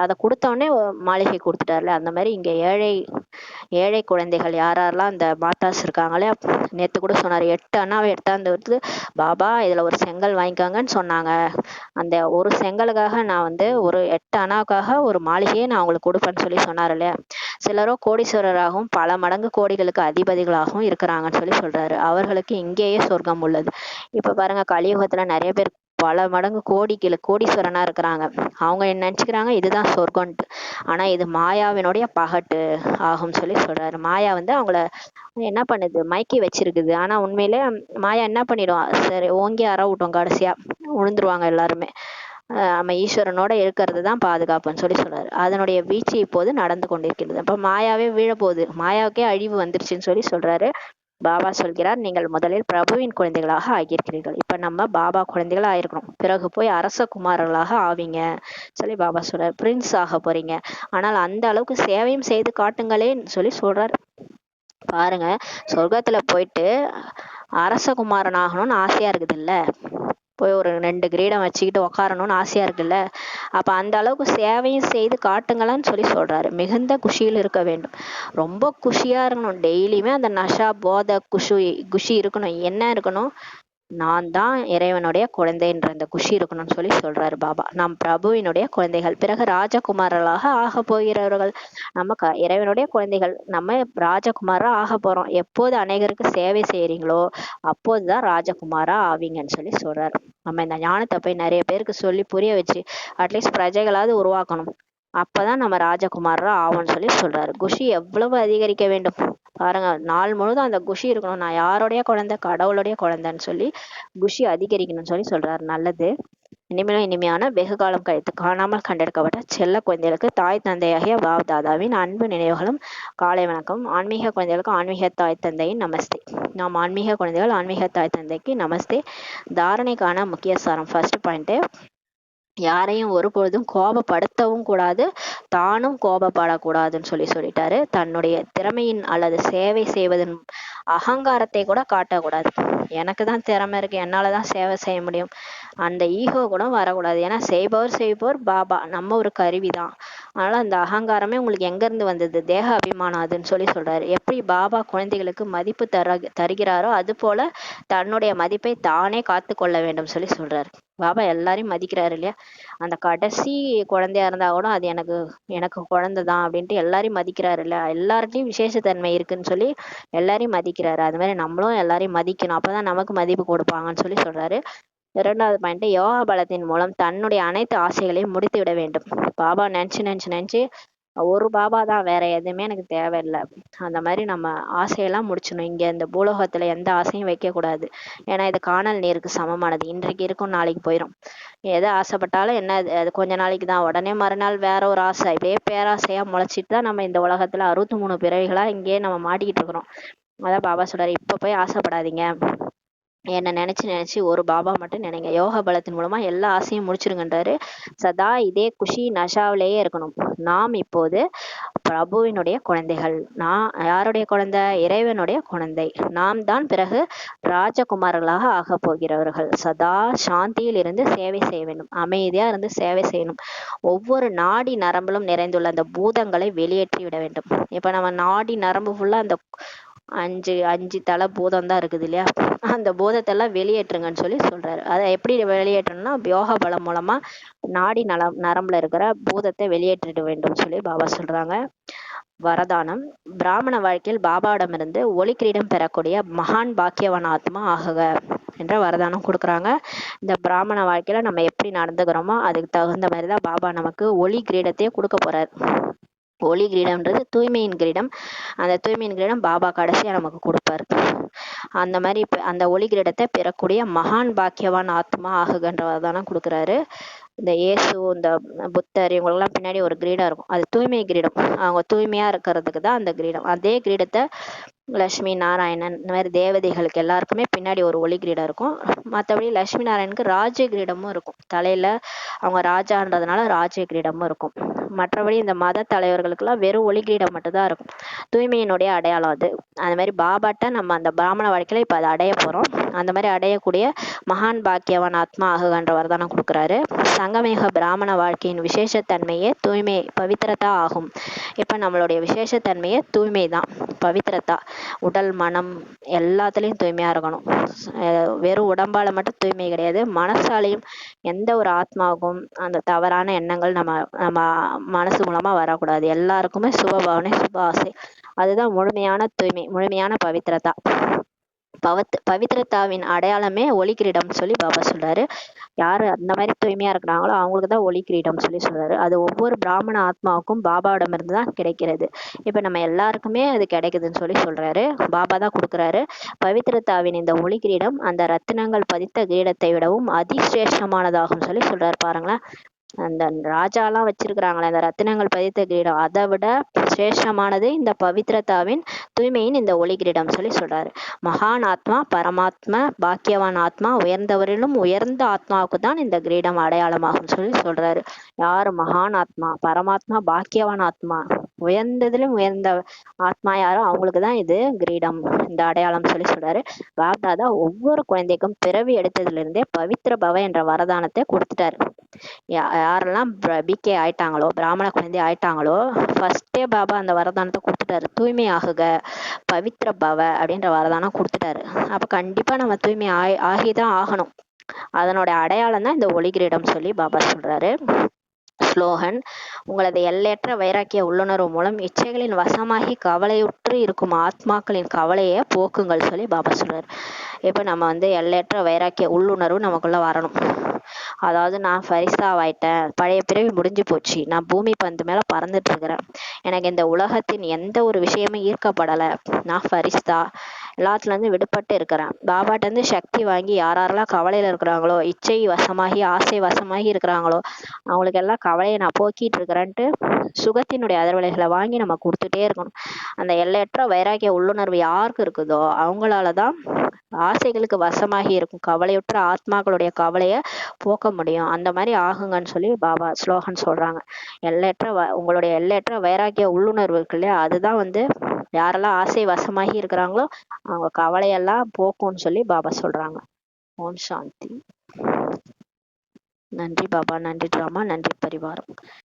அதை கொடுத்த உடனே மாளிகை கொடுத்துட்டாருல. அந்த மாதிரி இங்க ஏழை குழந்தைகள் யாரெல்லாம் அந்த மாதாஸ் இருக்காங்களே, நேத்து கூட சொன்னாரு, 8 அண்ணாவை எடுத்தாந்து பாபா இதுல ஒரு செங்கல் வாங்கிக்காங்கன்னு சொன்னாங்க. அந்த ஒரு செங்கலுக்காக நான் ஒரு 8 அண்ணாவுக்காக ஒரு மாளிகையை நான் உங்களுக்கு கொடுப்பேன்னு சொன்னாரு இல்லையா? சிலரோ கோடீஸ்வரராகவும் பல மடங்கு கோடிகளுக்கு அதிபதிகளாகவும் இருக்கிறாங்கன்னு சொல்றாரு. அவர்களுக்கு இங்கேயே சொர்க்கம் உள்ளது. இப்ப பாருங்க, கலியுகத்துல நிறைய பேர் பல மடங்கு கோடீஸ்வரனா இருக்கிறாங்க. அவங்க என்ன நினைச்சுக்கிறாங்க, இதுதான் சொர்க்கம்ட்டு. ஆனா இது மாயாவினுடைய பகட்டு ஆகும் சொல்றாரு. மாயா அவங்கள என்ன பண்ணுது, மயக்கி வச்சிருக்குது. ஆனா உண்மையிலே மாயா என்ன பண்ணிடும், சரி ஓங்கி விட்டோம், கடைசியா விழுந்துருவாங்க எல்லாருமே. நம்ம ஈஸ்வரனோட இருக்கிறது தான் பாதுகாப்புன்னு சொல்றாரு. அதனுடைய வீழ்ச்சி இப்போது நடந்து கொண்டிருக்கிறது. அப்ப மாயாவே வீழ போகுது, மாயாவுக்கே அழிவு வந்துருச்சுன்னு சொல்றாரு. பாபா சொல்கிறார், நீங்கள் முதலில் பிரபுவின் குழந்தைகளாக ஆகியிருக்கிறீர்கள். இப்ப நம்ம பாபா குழந்தைகள் ஆயிருக்கணும், பிறகு போய் அரச குமாரர்களாக ஆவீங்க பாபா சொல்றாரு. பிரின்ஸ் ஆக போறீங்க, ஆனால் அந்த அளவுக்கு சேவையும் செய்து காட்டுங்களேன்னு சொல்றாரு. பாருங்க, சொர்க்கத்துல போயிட்டு அரச குமாரன் ஆகணும்னு ஆசையா இருக்குது இல்ல, போய் ஒரு 2 கிரீடம் வச்சுக்கிட்டு உக்காரணும்னு ஆசையா இருக்குல்ல. அப்ப அந்த அளவுக்கு சேவையும் செய்து காட்டுங்களான்னு சொல்றாரு. மிகுந்த குஷியில் இருக்க வேண்டும், ரொம்ப குஷியா இருக்கணும். டெய்லியுமே அந்த நஷா போத குஷி இருக்கணும். என்ன இருக்கணும்? நான் தான் இறைவனுடைய குழந்தைன்ற அந்த குஷி இருக்கணும்னு சொல்றாரு பாபா. நாம் பிரபுவினுடைய குழந்தைகள், பிறகு ராஜகுமாரர்களாக ஆக போகிறவர்கள். நம்ம இறைவனுடைய குழந்தைகள், நம்ம ராஜகுமாரா ஆக போறோம். எப்போது அநேகருக்கு சேவை செய்யறீங்களோ அப்போதுதான் ராஜகுமாரா ஆவீங்கன்னு சொல்றாரு. நம்ம இந்த ஞானத்தை போய் நிறைய பேருக்கு சொல்லி புரிய வச்சு அட்லீஸ்ட் பிரஜைகளாவது உருவாக்கணும். அப்பதான் நம்ம ராஜகுமாரா ஆவோம்னு சொல்றாரு. குஷி எவ்வளவு அதிகரிக்க வேண்டும். பாருங்க, நாள் முழுதும் அந்த குஷி இருக்கணும். நான் யாருடைய குழந்தை, கடவுளுடைய குழந்தைன்னு சொல்லி குஷி அதிகரிக்கணும்னு சொல்லி சொல்றாரு. நல்லது. இனிமேலும் இனிமையான வெகு காலம் கழித்து காணாமல் கண்டெடுக்கப்பட்ட செல்ல குழந்தைகளுக்கு தாய் தந்தையாகிய பாப் தாதாவின் அன்பு நினைவுகளும் காலை வணக்கம். ஆன்மீக குழந்தைகளுக்கு ஆன்மீக தாய் தந்தையின் நமஸ்தே. நாம் ஆன்மீக குழந்தைகள் ஆன்மீக தாய் தந்தைக்கு நமஸ்தே. தாரணைக்கான முக்கிய சாரம். ஃபர்ஸ்ட் பாயிண்ட், யாரையும் ஒருபொழுதும் கோபப்படுத்தவும் கூடாது, தானும் கோபப்படக்கூடாதுன்னு சொல்லிட்டாரு. தன்னுடைய திறமையின் அல்லது சேவை செய்வதன் அகங்காரத்தை கூட காட்டக்கூடாது. எனக்கு தான் திறமை இருக்கு, என்னாலதான் சேவை செய்ய முடியும், அந்த ஈகோ கூட வரக்கூடாது. ஏன்னா செய்பவர் பாபா, நம்ம ஒரு கருவிதான். அதனால அந்த அகங்காரமே உங்களுக்கு எங்க இருந்து வந்தது? தேக அபிமானம் அதுன்னு சொல்றாரு. எப்படி பாபா குழந்தைகளுக்கு மதிப்பு தருகிறாரோ அது போல தன்னுடைய மதிப்பை தானே காத்து கொள்ள வேண்டும் சொல்றாரு. பாபா எல்லாரையும் மதிக்கிறாரு இல்லையா? அந்த கடைசி குழந்தையா இருந்தா கூட அது எனக்கு எனக்கு குழந்தைதான் அப்படின்ட்டு எல்லாரையும் மதிக்கிறாரு இல்ல. எல்லார்ட்டையும் விசேஷத்தன்மை இருக்குன்னு சொல்லி எல்லாரையும் மதிக்கிறாரு. அது மாதிரி நம்மளும் எல்லாரையும் மதிக்கணும், அப்பதான் நமக்கு மதிப்பு கொடுப்பாங்கன்னு சொல்றாரு. இரண்டாவது பாயிண்ட், யோகா பலத்தின் மூலம் தன்னுடைய அனைத்து ஆசைகளையும் முடித்து விட வேண்டும். பாபா நினைச்சு ஒரு பாபா தான், வேற எதுவுமே எனக்கு தேவையில்லை. அந்த மாதிரி நம்ம ஆசையெல்லாம் முடிச்சணும். இங்க இந்த பூலோகத்துல எந்த ஆசையும் வைக்க கூடாது. ஏன்னா இது காணல் நீருக்கு சமமானது. இன்றைக்கு இருக்கும், நாளைக்கு போயிடும். எதை ஆசைப்பட்டாலும் என்ன, அது கொஞ்ச நாளைக்கு தான், உடனே மறுநாள் வேற ஒரு ஆசை, இப்படியே பேராசையா முளைச்சிட்டு தான் நம்ம இந்த உலகத்துல 63 பிறவிகளா இங்கேயே நம்ம மாட்டிக்கிட்டு இருக்கிறோம். அதான் பாபா சொல்றாரு, இப்ப போய் ஆசைப்படாதீங்க, என்னை நினைச்சு ஒரு பாபா மட்டும் நினைங்க. யோக பலத்தின் மூலமா எல்லா ஆசையும் முடிச்சிருங்கன்றாரு. சதா இதே குஷி நஷாவிலேயே இருக்கணும். நாம் இப்போது பிரபுவினுடைய குழந்தைகள். நான் யாருடைய குழந்தை? இறைவனுடைய குழந்தை. நாம் தான் பிறகு ராஜகுமாரர்களாக ஆக போகிறவர்கள். சதா சாந்தியில் இருந்து சேவை செய்ய வேண்டும், அமைதியா இருந்து சேவை செய்யணும். ஒவ்வொரு நாடி நரம்பிலும் நிறைந்துள்ள அந்த பூதங்களை வெளியேற்றி விட வேண்டும். இப்ப நம்ம நாடி நரம்பு ஃபுல்லா அந்த அஞ்சு தலை பூதம் தான் இருக்குது இல்லையா? அந்த பூதத்தெல்லாம் வெளியேற்றுங்கன்னு சொல்றாரு. அதை எப்படி வெளியேற்றணும்னா யோக பலம் மூலமா நாடி நரம்புல இருக்கிற பூதத்தை வெளியேற்றிட வேண்டும் சொல்லி பாபா சொல்றாங்க. வரதானம். பிராமண வாழ்க்கையில் பாபாவிடமிருந்து ஒளி கிரீடம் பெறக்கூடிய மகான் பாக்கியவான் ஆத்மா ஆகுக என்ற வரதானம் கொடுக்குறாங்க. இந்த பிராமண வாழ்க்கையில நம்ம எப்படி நடந்துக்கிறோமோ அதுக்கு தகுந்த மாதிரிதான் பாபா நமக்கு ஒளி கிரீடத்தையே கொடுக்க போறாரு. ஒளி கிரீடம்ன்றது தூய்மையின் கிரீடம். அந்த தூய்மையின் கிரீடம் பாபா கடைசியா நமக்கு கொடுப்பாரு. அந்த மாதிரி அந்த ஒளி கிரீடத்தை பெறக்கூடிய மகான் பாக்கியவான் ஆத்மா ஆகுகன்ற வரதானம் கொடுக்குறாரு. இந்த இயேசு, இந்த புத்தர், இவங்களுக்கெல்லாம் பின்னாடி ஒரு கிரீடம் இருக்கும், அது தூய்மை கிரீடம். அவங்க தூய்மையா இருக்கிறதுக்கு தான் அந்த கிரீடம். அதே கிரீடத்தை லட்சுமி நாராயணன் இந்த மாதிரி தேவதைகளுக்கு எல்லாருக்குமே பின்னாடி ஒரு ஒளி கிரீடம் இருக்கும். மற்றபடி லட்சுமி நாராயணனுக்கு ராஜ்ய கிரீடமும் இருக்கும். தலையில அவங்க ராஜான்றதுனால ராஜ்ய கிரீடமும் இருக்கும். மற்றபடி இந்த மத தலைவர்களுக்கெல்லாம் வெறும் ஒளி கிரீடம் மட்டும்தான் இருக்கும். தூய்மையினுடைய அடையாளம் அது. அந்த மாதிரி பாபாட்ட நம்ம அந்த பிராமண வாழ்க்கையில இப்ப அதை அடைய போறோம். அந்த மாதிரி அடையக்கூடிய மகான் பாக்கியவான் ஆத்மா ஆகுகன்ற வரதானம் கொடுக்குறாரு. சங்கமேக பிராமண வாழ்க்கையின் விசேஷத்தன்மையே தூய்மை, பவித்திரதா ஆகும். இப்ப நம்மளுடைய விசேஷத்தன்மையே தூய்மை தான், பவித்திரதா. உடல் மனம் எல்லாத்துலயும் தூய்மையா இருக்கணும். வெறும் உடம்பால மட்டும் தூய்மை கிடையாது, மனசாலையும் எந்த ஒரு ஆத்மாவுக்கும் அந்த தவறான எண்ணங்கள் நம்ம நம்ம மனசு மூலமா வரக்கூடாது. எல்லாருக்குமே சுபபாவனை, சுப ஆசை, அதுதான் முழுமையான தூய்மை, முழுமையான பவித்திரதா. பவித்திரதாவின் அடையாளமே ஒளி கிரீடம் சொல்லி பாபா சொல்றாரு. யாரு அந்த மாதிரி தூய்மையா இருக்கிறாங்களோ அவங்களுக்கு தான் ஒளி கிரீடம் சொல்லி சொல்றாரு. அது ஒவ்வொரு பிராமண ஆத்மாவுக்கும் பாபாவிடம் இருந்து தான் கிடைக்கிறது. இப்ப நம்ம எல்லாருக்குமே அது கிடைக்குதுன்னு சொல்றாரு. பாபா தான் கொடுக்குறாரு. பவித்திரதாவின் இந்த ஒளி கிரீடம் அந்த ரத்தினங்கள் பதித்த கிரீடத்தை விடவும் அதிசிரேஷ்டமானதாகும் சொல்லி சொல்றாரு. பாருங்களேன், அந்த ராஜாலாம் வச்சிருக்கிறாங்களே அந்த ரத்தினங்கள் பதித்த கிரீடம், அதை விட சிரேஷ்டமானது இந்த பவித்திரதாவின் தூய்மையின் இந்த ஒளி கிரீடம் சொல்லி சொல்றாரு. மகான் ஆத்மா, பரமாத்மா, பாக்கியவான் ஆத்மா, உயர்ந்தவரிலும் உயர்ந்த ஆத்மாவுக்கு தான் இந்த கிரீடம் அடையாளமாகும் சொல்லி சொல்றாரு. யாரு மகான் ஆத்மா, பரமாத்மா, பாக்கியவான் ஆத்மா, உயர்ந்ததிலும் உயர்ந்த ஆத்மா யாரோ அவங்களுக்கு தான் இது கிரீடம், இந்த அடையாளம் சொல்லி சொல்றாரு. பாப்தாதா ஒவ்வொரு குழந்தைக்கும் பிறவி எடுத்ததுல இருந்தே பவித்திர பவ என்ற வரதானத்தை கொடுத்துட்டாரு. யாரெல்லாம் பிகே ஆயிட்டாங்களோ, பிராமண குழந்தை ஆயிட்டாங்களோ, ஃபர்ஸ்டே பாபா அந்த வரதானத்தை கொடுத்துட்டாரு. தூய்மை ஆகுக, பவித்திர பவ அப்படின்ற வரதானம் கொடுத்துட்டாரு. அப்ப கண்டிப்பா நம்ம தூய்மை ஆகிதான் ஆகணும். அதனோட அடையாளம் தான் இந்த ஒளி கிரீடம் சொல்லி பாபா சொல்றாரு. ஸ்லோகன். உங்களது எல்லையற்ற வைராக்கிய உள்ளுணர்வு மூலம் இச்சைகளின் வசமாகி கவலையுற்று இருக்கும் ஆத்மாக்களின் கவலையை போக்குங்கள் சொல்லி பாபா சொல்றாரு. இப்ப நம்ம எல்லையற்ற வைராக்கிய உள்ளுணர்வு நமக்குள்ள வரணும். அதாவது நான் ஃபரிஸ்தாவாயிட்டேன், பழைய பிறவி முடிஞ்சு போச்சு, நான் பூமி பந்து மேல பறந்துட்டு இருக்கிறேன், எனக்கு இந்த உலகத்தின் எந்த ஒரு விஷயமும் ஈர்க்கப்படலை, நான் ஃபரிஸ்தா, எல்லாத்துல இருந்து விடுபட்டு இருக்கிறேன். பாபாட்ட இருந்து சக்தி வாங்கி யாரெல்லாம் கவலையில இருக்கிறாங்களோ, இச்சை வசமாகி ஆசை வசமாகி இருக்கிறாங்களோ, அவங்களுக்கு எல்லாம் கவலையை நான் போக்கிட்டு இருக்கிறேன்ட்டு சுகத்தினுடைய அதிர்வலைகளை வாங்கி நம்ம கொடுத்துட்டே இருக்கணும். அந்த எல்லையற்ற வைராகிய உள்ளுணர்வு யாருக்கு இருக்குதோ அவங்களாலதான் ஆசைகளுக்கு வசமாகி இருக்கும் கவலையுற்ற ஆத்மாக்களுடைய கவலைய போக்க முடியும். அந்த மாதிரி ஆகுங்கன்னு சொல்லி பாபா ஸ்லோகன் சொல்றாங்க. உங்களுடைய எல்லையற்ற வைராகிய உள்ளுணர்வு இருக்கு இல்லையா, அதுதான் யாரெல்லாம் ஆசை வசமாகி இருக்கிறாங்களோ அவங்க கவலையெல்லாம் போக்கும்னு சொல்லி பாபா சொல்றாங்க. ஓம் சாந்தி. நன்றி பாபா, நன்றி டிராமா, நன்றி பரிவாரம்.